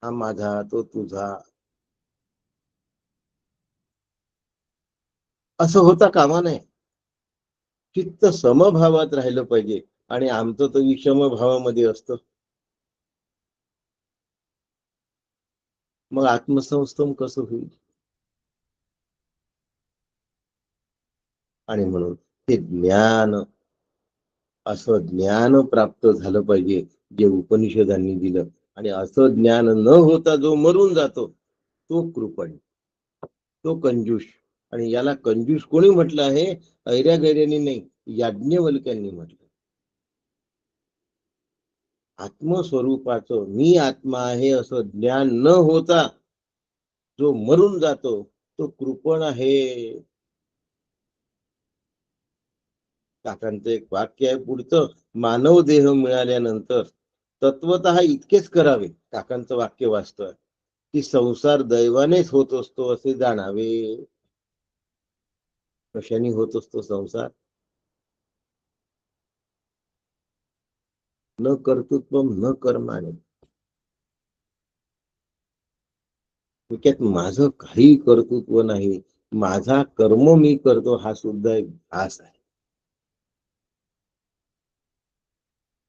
हा माझा, तो तुझा असं होता कामा नये. चित्त समभावात राहिलं पाहिजे. आणि आमचं तर विषम भावामध्ये असतं. मग आत्मसंस्थम कसं होईल? आणि म्हणून ते ज्ञान, असं ज्ञान प्राप्त झालं पाहिजे जे उपनिषदांनी दिलं. आणि असं ज्ञान न होता जो मरून जातो तो कृपण, तो कंजूष. आणि याला कंजूष कोणी म्हटलं आहे? ऐऱ्या गैऱ्यांनी नाही, याज्ञवल्क्यांनी म्हटलं. आत्मस्वरूपाचं मी आत्मा आहे असं ज्ञान न होता जो मरून जातो तो कृपण आहे. काकांचं एक वाक्य आहे पुढचं, मानव देह मिळाल्यानंतर तत्वतः इतकेच करावे. काकांचं वाक्य वाचतोय की संसार दैवानेच होत असतो असे जाणावे. कशाने होत असतो संसार? न कर्तृत्वम न कर्माने. थोडक्यात माझं काही कर्तृत्व नाही, माझा कर्म मी करतो हा सुद्धा एक भास आहे.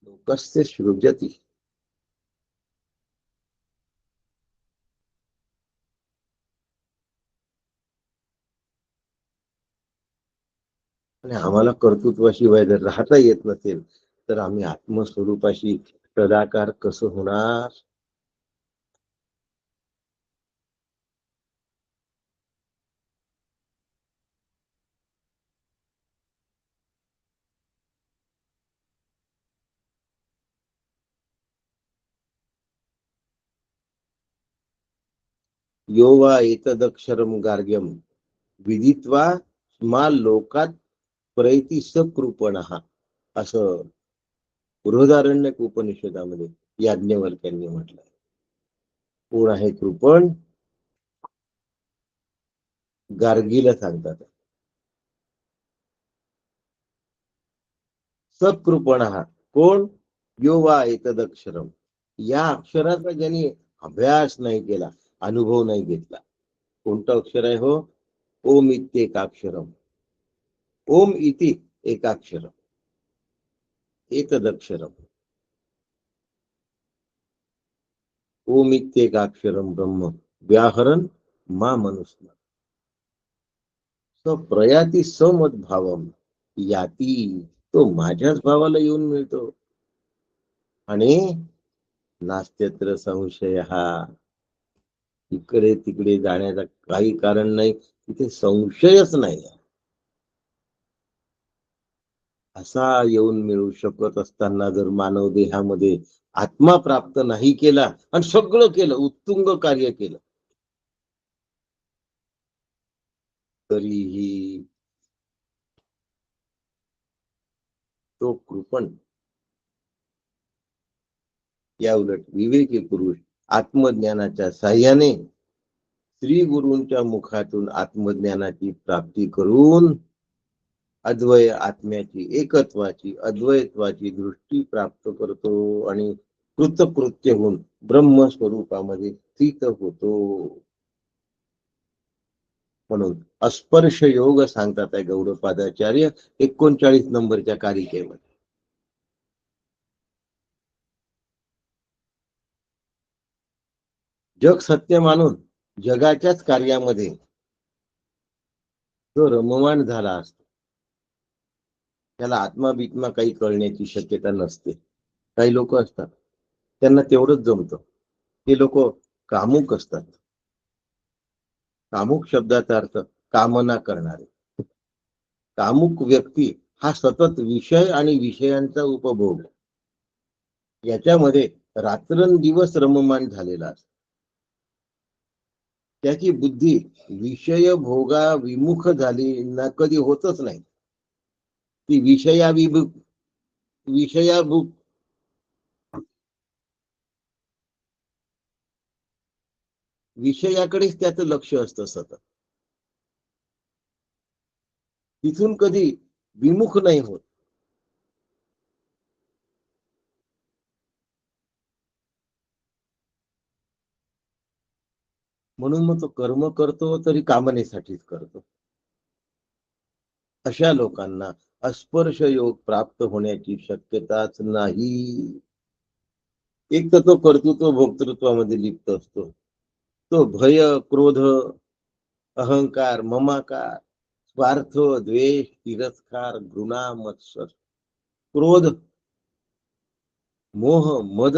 लोकस्य सृजती. आणि आम्हाला कर्तृत्वाशिवाय जर राहता येत नसेल तर आम्ही आत्मस्वरूपाशी सदाकार कसं होणार? यो वा एतदक्षरम गार्ग्यम विदित्वा मा लोकात प्रैती सकृपणः, असं बृहदारण्यक उपनिषदामध्ये याज्ञवल्क्यांनी म्हटलंय. कोण आहे कृपण? गार्गीला सांगतात सकृपणः. कोण? यो वा एतदक्षरम, या अक्षराचा ज्यांनी अभ्यास नाही केला, अनुभव नाही घेतला. कोणतं अक्षर आहे हो? ओम इत्येकाक्षरम. ओम इति एकाक्षरम, एतदक्षरम. ओम इत्येकाक्षरम ब्रह्म व्याहरण मा मनुस्मृत. स प्रयाती समद्भावम याती, तो माझ्याच भावाला येऊन मिळतो. आणि नास्त्यत्र संशय, इकडे तिकडे जाण्याचा काही कारण नाही, तिथे संशयच नाही. असा येऊन मिळू शकत असताना जर मानव देहामध्ये आत्मा प्राप्त नाही केला आणि सगळं केलं, उत्तुंग कार्य केलं, तरीही तो कृपण. या उलट विवेकी पुरुष आत्मज्ञानाच्या साह्याने श्री गुरूंच्या मुखातून आत्मज्ञानाची प्राप्ती करून अद्वय आत्म्याची, एकत्वाची, अद्वैत्वाची दृष्टी प्राप्त करतो आणि कृतकृत्य होऊन ब्रह्मस्वरूपामध्ये स्थित होतो. म्हणून अस्पर्श योग सांगतात आहे गौडपादाचार्य 39 नंबरच्या कारिकेमध्ये. जग सत्य मानून जगाच्याच कार्यामध्ये जो रममाण झाला असतो त्याला आत्मा बित्मा काही कळण्याची शक्यता नसते. काही लोक असतात त्यांना तेवढंच जमतं. ते लोक कामुक असतात. कामुक शब्दाचा अर्थ कामना करणारे. कामुक व्यक्ती हा सतत विषय आणि विषयांचा उपभोग याच्यामध्ये रात्रंदिवस रममाण झालेला असतो. त्याची बुद्धी विषय भोगा विमुख झाली ना कधी होतच नाही. ती विषयाभूक विषयाकडेच त्याचं लक्ष असतं सतत. तिथून कधी विमुख नाही होत. म्हणून मग तो कर्म करतो तरी कामनेसाठीच करतो. अशा लोकांना अस्पर्श योग प्राप्त होण्याची शक्यताच नाही. एक तर तो कर्तृत्व भोक्तृत्वामध्ये लिप्त असतो. तो भय, क्रोध, अहंकार, ममाकार, स्वार्थ, द्वेष, तिरस्कार, घृणा, मत्सर, क्रोध, मोह, मद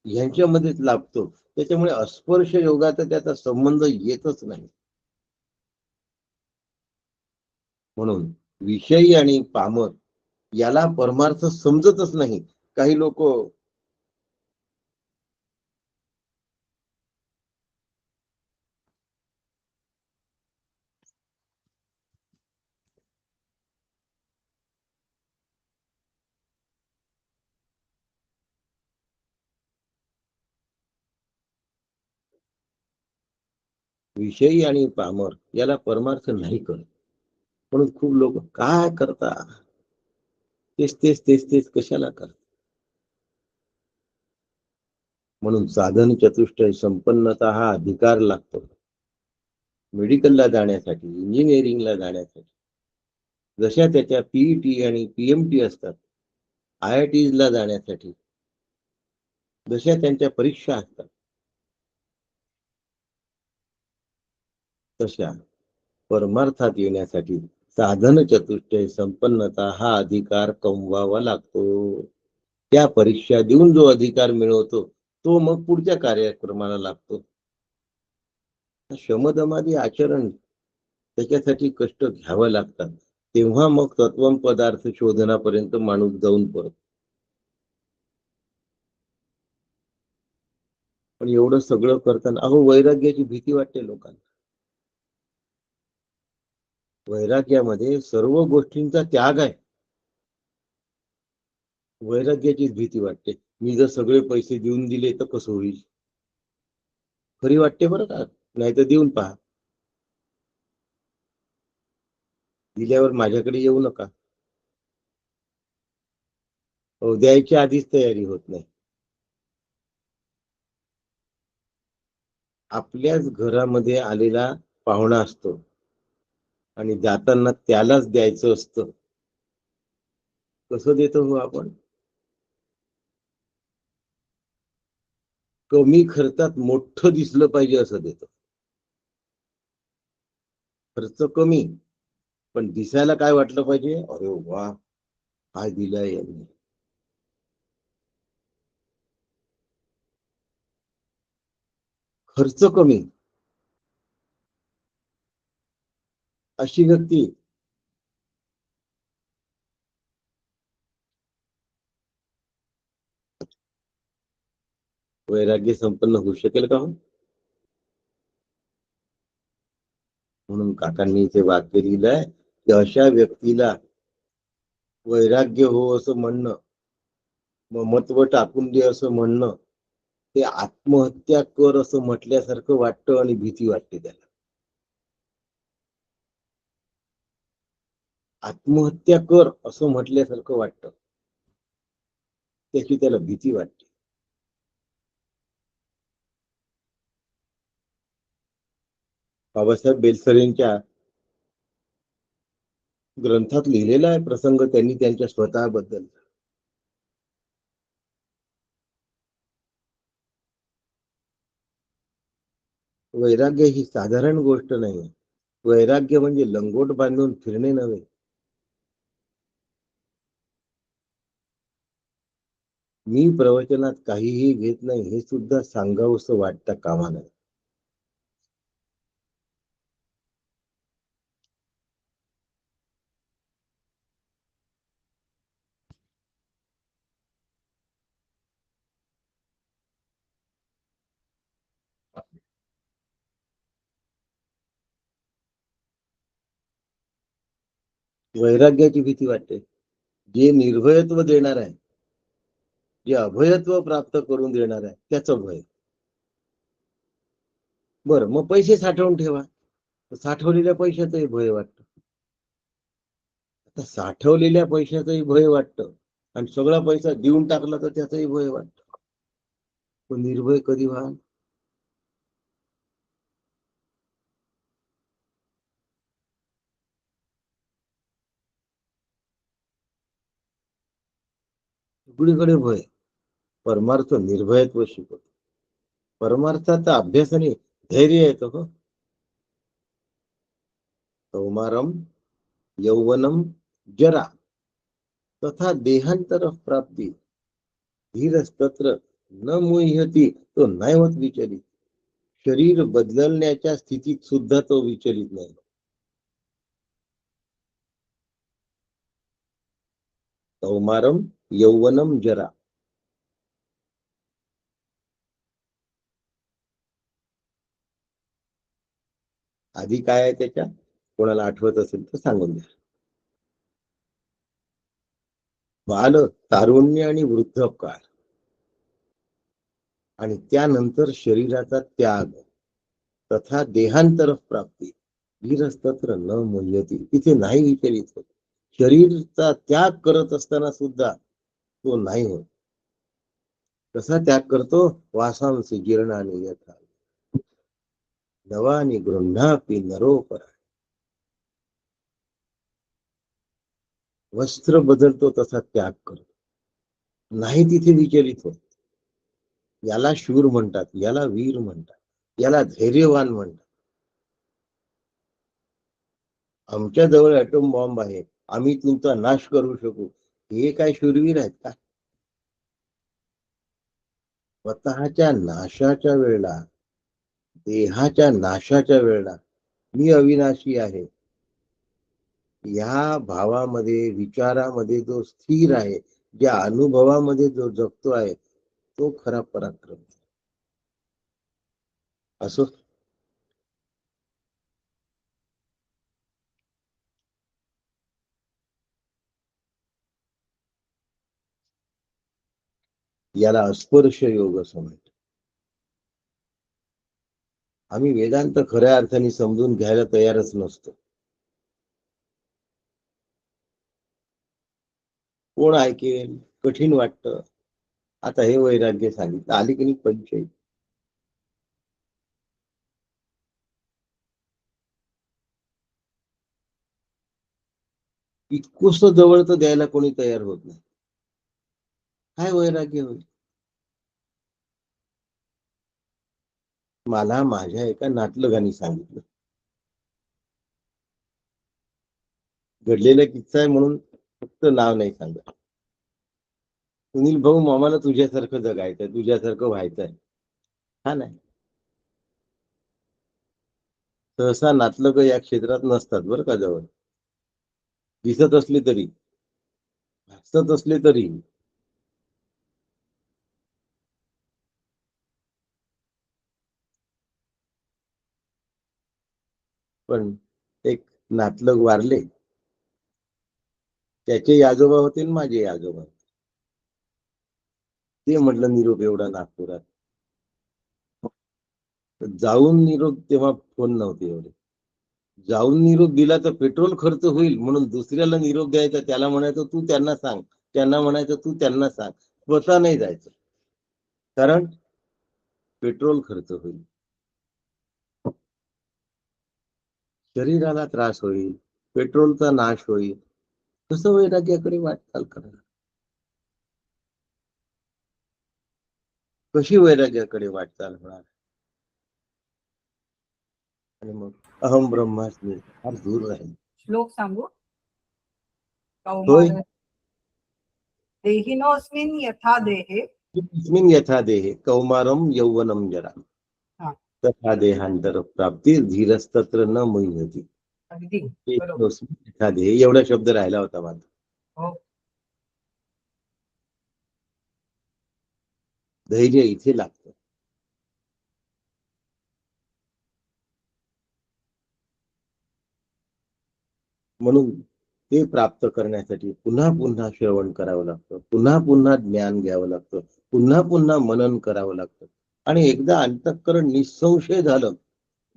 यांच्यामध्येच लाभतो. त्याच्यामुळे अस्पर्श योगाचा त्याचा संबंध येतच नाही. म्हणून विषयी आणि पामर याला परमार्थ समजतच नाही. काही लोक विषयी आणि पामर याला परमार्थ नाही कळत. म्हणून खूप लोक काय करता, तेच तेच तेच तेच कशाला करतात. म्हणून साधन चतुष्टय संपन्नता हा अधिकार लागतो. मेडिकलला जाण्यासाठी, इंजिनिअरिंगला जाण्यासाठी जशा त्याच्या पीईटी आणि पीएमटी असतात, IIT ला जाण्यासाठी जशा त्यांच्या परीक्षा असतात, तशा परमार्थात येण्यासाठी साधन चतुष्टय संपन्नता हा अधिकार कमवावा लागतो. त्या परीक्षा देऊन जो अधिकार मिळवतो तो मग पुढच्या कार्यक्रमाला लागतो. शमदमादी आचरण त्याच्यासाठी कष्ट घ्यावं लागतात, तेव्हा मग तत्वम पदार्थ शोधनापर्यंत माणूस जाऊन पडतो. पण एवढं सगळं करताना वैराग्याची भीती वाटते लोकांना. वैराग्यामध्ये सर्व गोष्टींचा त्याग आहे. वैराग्याचीच भीती वाटते. मी जर सगळे पैसे देऊन दिले तर कसं होईल. खरी वाटते बरं का, नाही तर देऊन पहा. दिल्यावर माझ्याकडे येऊ नका. द्यायच्या आधीच तयारी होत नाही. आपल्याच घरामध्ये आलेला पाहुणा असतो आणि जाताना त्यालाच द्यायचं असतं. कसं देतो हो आपण. कमी खर्चात मोठं दिसलं पाहिजे असं देतो. खर्च कमी पण दिसायला काय वाटलं पाहिजे, अरे वा काय दिलंय यांनी. खर्च कमी अशी व्यक्ती वैराग्य संपन्न होऊ शकेल का हो. म्हणून काकांनी ते वाक्य लिहिलंय की अशा व्यक्तीला वैराग्य हो असं म्हणणं, ममत्व टाकून दे असं म्हणणं, ते आत्महत्या कर असं म्हटल्यासारखं वाटतं आणि भीती वाटते त्याला. आत्महत्या कर असं म्हटल्यासारखं वाटतं, त्याची त्याला भीती वाटते. बाबासाहेब बेलसरेंच्या ग्रंथात लिहिलेला आहे प्रसंग त्यांनी त्यांच्या स्वतःबद्दल. वैराग्य ही साधारण गोष्ट नाही. वैराग्य म्हणजे लंगोट बांधून फिरणे नव्हे. मी प्रवचनात काहीही घेत नाही हे सुद्धा सांगावंसं वाटतं कामा नये. वैराग्याची भीती वाटते. जे निर्भयत्व देणार आहे, जे अभयत्व प्राप्त करून देणार आहे त्याचं भय. बरं मग पैसे साठवून ठेवा, साठवलेल्या पैशाचंही भय वाटतं. आता साठवलेल्या पैशाचंही भय वाटतं आणि सगळा पैसा देऊन टाकला तर त्याचंही भय वाटतं. तो निर्भय कधी व्हाल. सगळीकडे भय. परमार्थ निर्भयत्व शिकवतो. परमार्थाचा अभ्यासाने धैर्य येतं हो. कौमारम यौवनम जरा तथा देहांतर प्राप्ती धीरस्तत्र न मुह्यती तो नाही होत विचलित. शरीर बदलण्याच्या स्थितीत सुद्धा तो विचलित नाही. कौमारम यौवनम जरा. आधी काय आहे त्याच्या, कोणाला आठवत असेल तर सांगून द्या. बाल, तारुण्य आणि वृद्धकाळ आणि त्यानंतर शरीराचा त्याग तथा देहांतर प्राप्ती धीरस्तत्र न मुह्यती. तिथे नाही विचलित होत. शरीरचा त्याग करत असताना सुद्धा तो नाही होत. कसा त्याग करतो? वासांसी जीर्णानि यथा नवानी गृह्णापि नरोपर. वस्त्र बदलतो तसा त्याग करतो, नाही तिथे विचलित होत. याला शूर म्हणतात, याला वीर म्हणतात, याला धैर्यवान म्हणतात. आमच्या जवळ ॲटम बॉम्ब आहे, आम्ही तुमचा नाश करू शकू, हे काय शूरवीर आहेत का? स्वतःच्या नाशाच्या वेळेला, देहाच्या नाशाच्या वेळेला मी अविनाशी आहे या भावामध्ये, विचारामध्ये जो स्थिर आहे, ज्या अनुभवामध्ये जो जगतो आहे, तो खरा पराक्रम. असो, याला अस्पर्श योग असं म्हणतात. आम्ही वेदांत खऱ्या अर्थाने समजून घ्यायला तयारच नसतो. कोण ऐकेल? कठीण वाटतं. आता हे वैराग्य सांगितलं, आली की नाही पंचायत. इतकोस जवळ तर द्यायला कोणी तयार होत नाही. काय वैराग्य होईल? मला माझ्या एका नातलगाने सांगितलं, घडलेला किस्सा आहे म्हणून फक्त नाव नाही सांगत. सुनील भाऊ, मामाला तुझ्यासारखं जगायचंय, तुझ्यासारखं व्हायचंय. हा नाही, सहसा नातलग या क्षेत्रात नसतात बरं का जवळ. दिसत असले तरी, हसत असले तरी. पण एक नातलग वारले, त्याचे आजोबा होते आणि माझे आजोबा. ते म्हटलं निरोप एवढा नागपुरात. जाऊन निरोप, तेव्हा फोन नव्हते एवढे. जाऊन निरोप दिला तर पेट्रोल खर्च होईल म्हणून दुसऱ्याला निरोप द्यायचा, त्याला म्हणायचं तू त्यांना सांग, त्यांना म्हणायचं तू त्यांना सांग, स्वतः नाही जायचं, कारण पेट्रोल खर्च होईल, शरीराला त्रास होईल, पेट्रोलचा नाश होईल. कसं वैराग्याकडे वाटचाल करणार? कशी वैराग्याकडे वाटचाल होणार? आणि मग अहम ब्रह्मास्मी फार दूर राहील. श्लोक सांगू? होय. कौमार देहिनोऽस्मिन् यथा देहे अस्मिन् यथा देहे कौमारम यौवनम जरा हा. तथा देहांतर प्राप्ती धीरस्तत्र न मुह्यती. अगदी बरोबर. यथा देहे एवढा शब्द राहिला होता माझा. हो. धैर्य इथे लागतं. म्हणून ते प्राप्त करण्यासाठी पुन्हा पुन्हा श्रवण करावं लागतं, पुन्हा पुन्हा ज्ञान घ्यावं लागतं, पुन्हा पुन्हा मनन करावं लागतं. आणि एकदा अंतःकरण निसंशय झालं,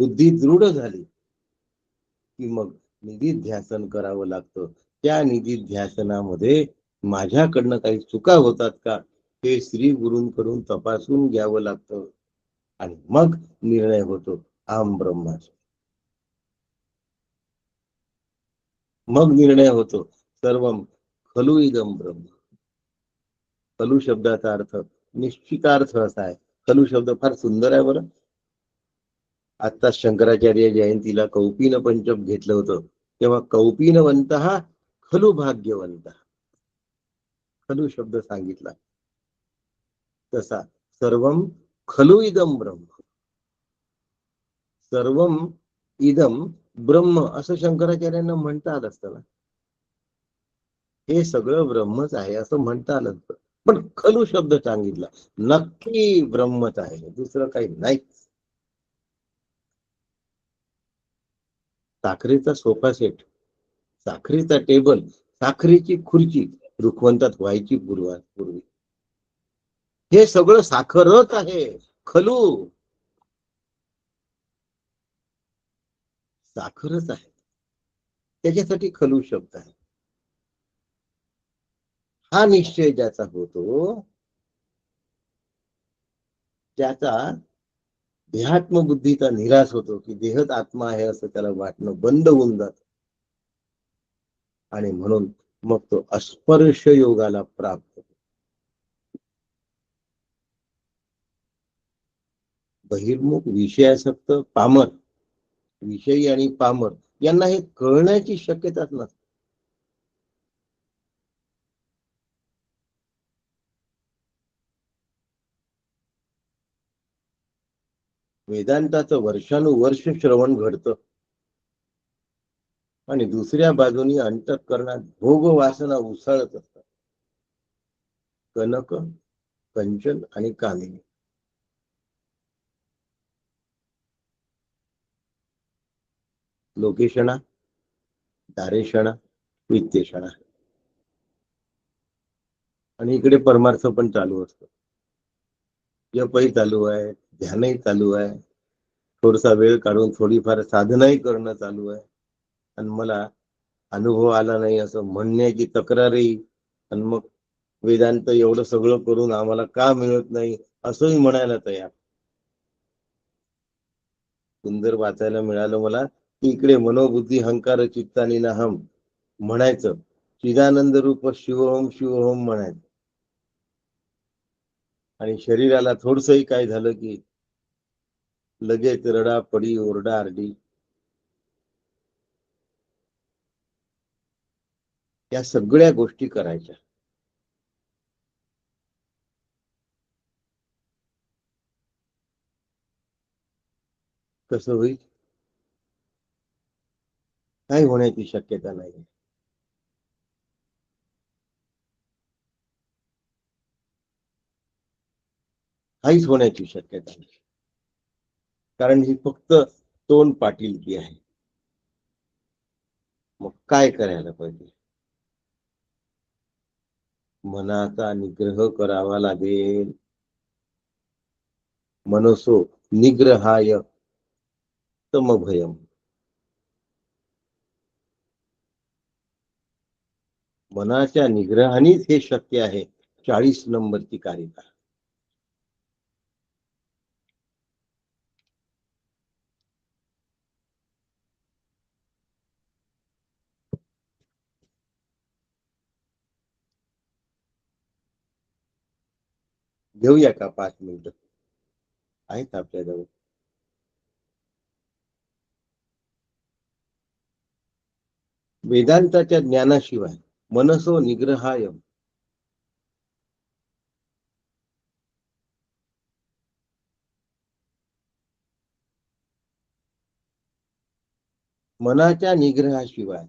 बुद्धी दृढ झाली, की मग निधिध्यासन करावं लागतं. त्या निधिध्यासनामध्ये माझ्याकडनं काही चुका होतात का हे श्री गुरूंकडून तपासून घ्यावं लागतं. आणि मग निर्णय होतो अहम ब्रह्मास्मी. मग निर्णय होतो सर्वम खलु इदम ब्रह्म. खलु शब्दाचा अर्थ निश्चितार्थ असा आहे. खलु शब्द फार सुंदर आहे बरं. आता शंकराचार्य जयंतीला कौपीन पंचम घेतलं होतं, तेव्हा कौपीनवंत खलु भाग्यवंत, खलु शब्द सांगितला. तसा सर्वम खलु इदम ब्रह्म, सर्वम इदम ब्रह्म असं शंकराचार्यांना म्हणता आलं असतं ना. हे सगळं ब्रह्मच आहे असं म्हणता आलं असतं, पण खलु शब्द सांगितला. नक्की ब्रह्मच आहे, दुसरं काही नाही. साखरेचा सोफा सेट, साखरेचा टेबल, साखरेची खुर्ची रुखवंतात व्हायची पूर्वी. हे सगळं साखरच आहे, खलू. साखरच आहे. त्याच्यासाठी खलू शब्द आहे. हा निश्चय ज्याचा होतो त्याचा देहात्मबुद्धीचा निराश होतो, की देहच आत्मा आहे असं त्याला वाटणं बंद होऊन जात. आणि म्हणून मग तो अस्पर्श योगाला प्राप्त होतो. बहिर्मुख विषयासक्त पामर, विषयी आणि पामर यांना हे कळण्याची शक्यताच नसते. वेदांताचं वर्षानुवर्ष श्रवण घडतं आणि दुसऱ्या बाजूनी अंतःकरणात भोग वासना उसळत असतात. कनक, कंचन आणि कामिनी. लोकेशणा, दारेशणा, वित्तेषणा. आणि इकडे परमार्थ पण चालू असतो. जपही चालू आहे, ध्यानही चालू आहे, थोडासा वेळ काढून थोडीफार साधनाही करणं चालू आहे. आणि मला अनुभव आला नाही असं म्हणण्याची तक्रारही. आणि मग वेदांत एवढं सगळं करून आम्हाला का मिळत नाही असंही म्हणायला तयार. सुंदर वाचायला मिळालं मला की इकडे मनोबुद्धी हंकार चित्तानी नाहम म्हणायचं, चिदानंद रूप शिवोहम शिवोहम म्हणायचं. आणि शरीराला थोडसही काय झालं की लगेच रडा पडी ओरडा आरडी. या सगळ्या गोष्टी करायच्या. कसं होईल? काही होण्याची शक्यता नाही. काहीच होण्याची शक्यता नाही. कारण ही फक्त तोंड पाटीलकी आहे. मग काय करायला पाहिजे? मनाचा निग्रह करावा लागेल. मनसो निग्रहाय तमभयम. मनाच्या निग्रहानेच हे शक्य आहे. 40 नंबरची कारिका. घेऊया का 5 मिनिटं? आहेत आपल्याजवळ. वेदांताच्या ज्ञानाशिवाय मनसो निग्रहाय. मनाच्या निग्रहाशिवाय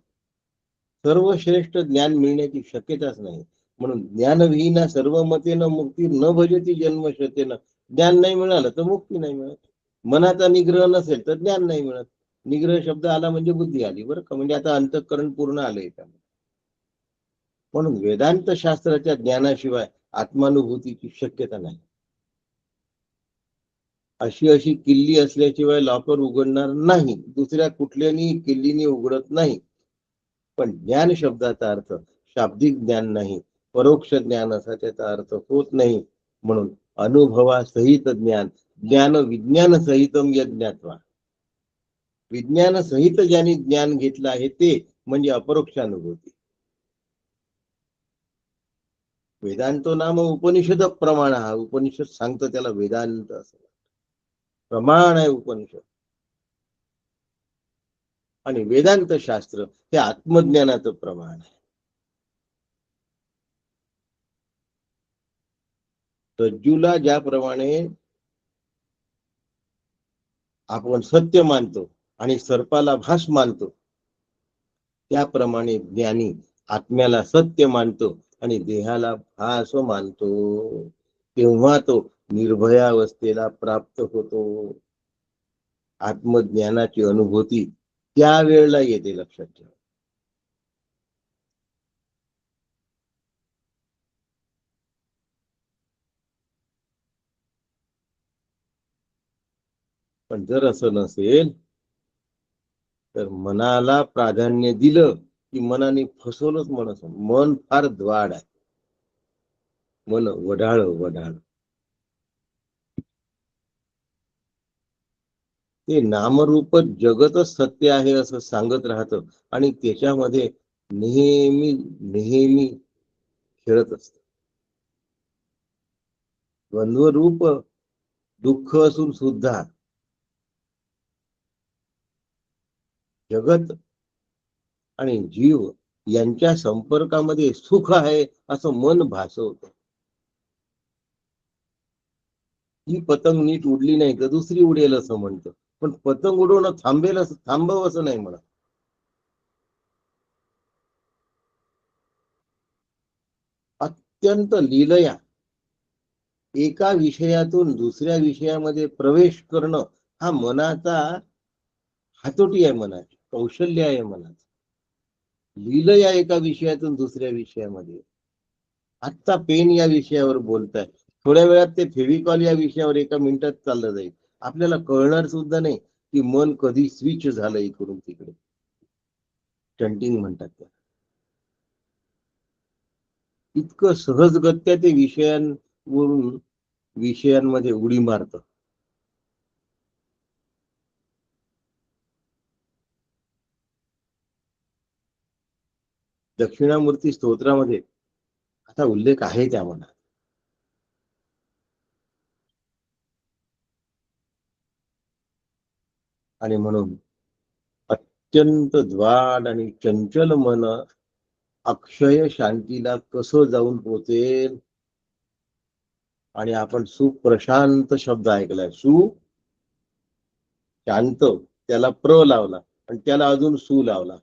सर्वश्रेष्ठ ज्ञान मिळण्याची शक्यताच नाही. म्हणून ज्ञानविहीना सर्व मतेन मुक्ती न भजती जन्मशतेनं. ज्ञान नाही मिळालं तर मुक्ती नाही मिळत. मनाचा निग्रह नसेल तर ज्ञान नाही मिळत. निग्रह शब्द आला म्हणजे बुद्धी आली बरं का. म्हणजे आता अंतःकरण पूर्ण आलंय त्यामध्ये. म्हणून वेदांत शास्त्राच्या ज्ञानाशिवाय आत्मानुभूतीची शक्यता नाही. अशी अशी किल्ली असल्याशिवाय लॉकर उघडणार नाही. दुसऱ्या कुठल्यानी किल्लीनी उघडत नाही. पण ज्ञान शब्दाचा अर्थ शाब्दिक ज्ञान नाही, परोक्ष ज्ञान असा त्याचा अर्थ होत नाही. म्हणून अनुभवासहित ज्ञान, ज्ञान विज्ञान सहितम यज्ञात्वा. विज्ञान सहित ज्यांनी ज्ञान घेतलं आहे ते म्हणजे अपरोक्षानुभूती. वेदांतो नाम उपनिषद प्रमाण. हा उपनिषद सांगतो त्याला वेदांत असं प्रमाण आहे उपनिषद. आणि वेदांत शास्त्र हे आत्मज्ञानाचं प्रमाण आहे. रज्जूला ज्याप्रमाणे आपण सत्य मानतो आणि सर्पाला भास मानतो, त्याप्रमाणे ज्ञानी आत्म्याला सत्य मानतो आणि देहाला भास मानतो. तेव्हा तो निर्भयावस्थेला प्राप्त होतो. आत्मज्ञानाची अनुभूती त्यावेळेला येते, लक्षात ठेवा. पण जर असं नसेल तर मनाला प्राधान्य दिलं की मनाने फसवलंच म्हणत. मन फार द्वाड आहे, मन वढाळ वढाळ. ते नामरूप जगतच सत्य आहे असं सांगत राहतं आणि त्याच्यामध्ये नेहमी नेहमी खेळत असत. द्वंद्वरूप दुःख असून सुद्धा जगत आणि जीव यांच्या संपर्कामध्ये सुख आहे असं मन भासवत. ही पतंग नीट उडली नाही तर दुसरी उडेल असं म्हणतं, पण पतंग उडवणं थांबेल असं थांबव असं नाही म्हणत. अत्यंत लीलया एका विषयातून दुसऱ्या विषयामध्ये प्रवेश करणं हा मनाचा हातोटी आहे, मनाची कौशल्य आहे मनाचं. लीलया एका विषयातून दुसऱ्या विषयामध्ये. आत्ता पेन या विषयावर बोलताय, थोड्या वेळात ते फेविकॉल या विषयावर एका मिनिटात चाललं जाईल. आपल्याला कळणार सुद्धा नाही की मन कधी स्विच झालं इकडून तिकडे. स्टंटिंग म्हणतात त्या. इतकं सहजगत्या ते विषयांवरून विषयांमध्ये उडी मारतं. दक्षिणामूर्ती स्तोत्रामध्ये आता उल्लेख आहे त्या मनात. आणि म्हणून अत्यंत द्वाड आणि चंचल मन अक्षय शांतीला कसं जाऊन पोचेल. आणि आपण सुप्रशांत शब्द ऐकलाय. शांत त्याला प्र लावला आणि त्याला अजून सु लावला.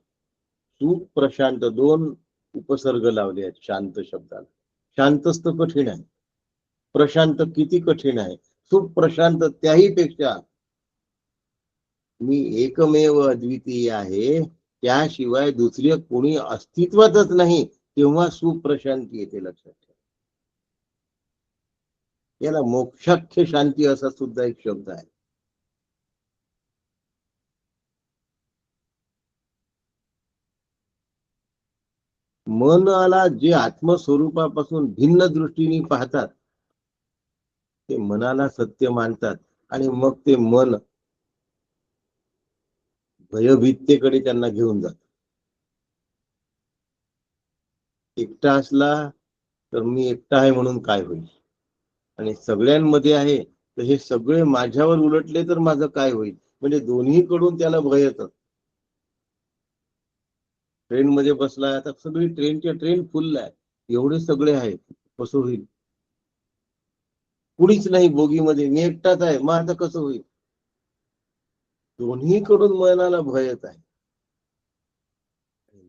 सुप्रशांत दोन उपसर्ग लावले आहेत शांत शब्दाला. शांतच तर कठीण आहे, प्रशांत किती कठीण आहे. सुप्रशांत त्याही पेक्षा. मी एकमेव अद्वितीय आहे, त्याशिवाय दुसरे कोणी अस्तित्वातच नाही, तेव्हा सुप्रशांती येते. लक्षात ठेवा. याला मोक्षाख्य शांती असा सुद्धा एक शब्द आहे. मनाला जे आत्मस्वरूपापासून भिन्न दृष्टीने पाहतात ते मनाला सत्य मानतात आणि मग ते मन भयभीततेकडे त्यांना घेऊन जात. एकटा असला तर मी एकटा आहे म्हणून काय होईल, आणि सगळ्यांमध्ये आहे तर हे सगळे माझ्यावर उलटले तर माझं काय होईल. म्हणजे दोन्हीकडून त्याला भय येतं. ट्रेन मध्ये बसलाय, आता सगळी ट्रेन फुल आहे, एवढे सगळे आहेत, कसं होईल. कुणीच नाही बोगीमध्ये, मी एकटाच आहे, मग आता कसं होईल. दोन्हीकडून मनाला भय येत आहे.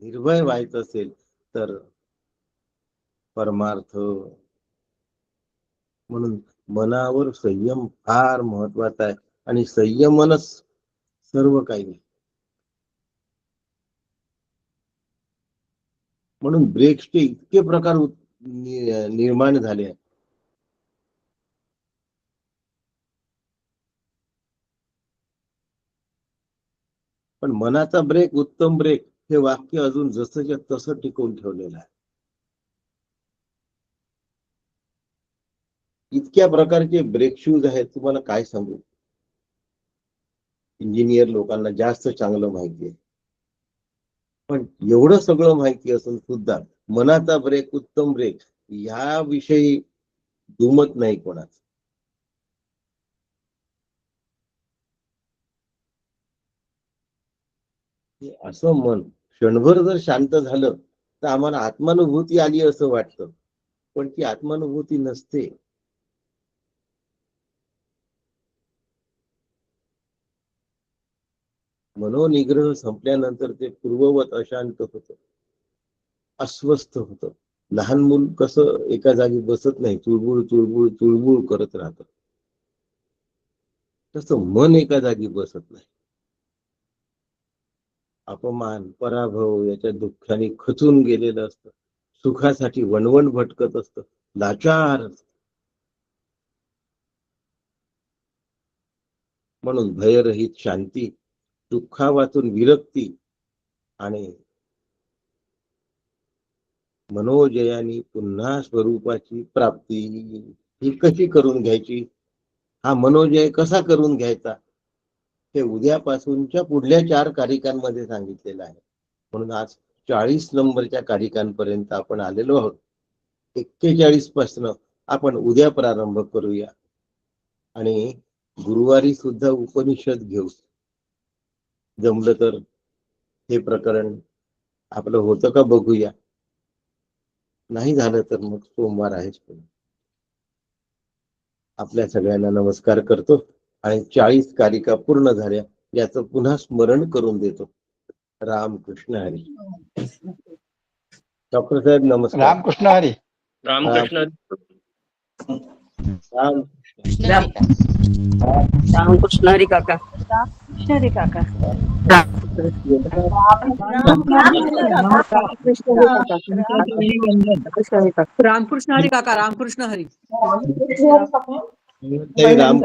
निर्भय व्हायचं असेल तर परमार्थ. म्हणून मनावर संयम फार महत्वाचा आहे आणि संयमनच सर्व काही. म्हणून ब्रेक्सचे इतके प्रकार निर्माण झाले आहेत. पण मनाचा ब्रेक उत्तम ब्रेक हे वाक्य अजून जसंच्या तसं टिकवून ठेवलेलं आहे. इतक्या प्रकारचे ब्रेक शूज आहेत, तुम्हाला काय सांगू. इंजिनियर लोकांना जास्त चांगलं माहिती आहे. पण एवढं सगळं माहिती असून सुद्धा मनाचा ब्रेक उत्तम ब्रेक याविषयी दुमत नाही कोणाच. असं मन क्षणभर जर शांत झालं तर आम्हाला आत्मानुभूती आली असं वाटतं, पण ती आत्मानुभूती नसते. मनोनिग्रह संपल्यानंतर ते पूर्ववत अशांत होतं, अस्वस्थ होतं. लहान मूल कसं एका जागी बसत नाही, चुळबुळ चुळबुळ चुळबुळ करत राहत, तसं मन एका जागी बसत नाही. अपमान पराभव याच्या दुःखाने खचून गेलेलं असतं, सुखासाठी वणवण भटकत असतं, लाचार. म्हणून भयरहित शांती दुःखावातून विरक्ती आणि मनोजयानी पुन्हा स्वरूपाची प्राप्ती ही कशी करून घ्यायची, हा मनोजय कसा करून घ्यायचा, हे उद्यापासूनच्या पुढल्या 4 कारिकांमध्ये सांगितलेलं आहे. म्हणून आज 40 नंबरच्या कारिकांपर्यंत आपण आलेलो आहोत. 41 पासून आपण उद्या प्रारंभ करूया आणि गुरुवारी सुद्धा उपनिषद घेऊ. जमलं तर हे प्रकरण आपलं होतं का बघूया, नाही झालं तर मग सोमवार आहेच. आपल्या सगळ्यांना नमस्कार करतो आणि 40 कारिका पूर्ण झाल्या याचं पुन्हा स्मरण करून देतो. रामकृष्ण हरी. डॉक्टर साहेब नमस्कार. रामकृष्ण हरी. रामकृष्ण रामकृष्ण हरी काका. हरी काका. रामकृष्ण हरी काका. रामकृष्ण हरी. राम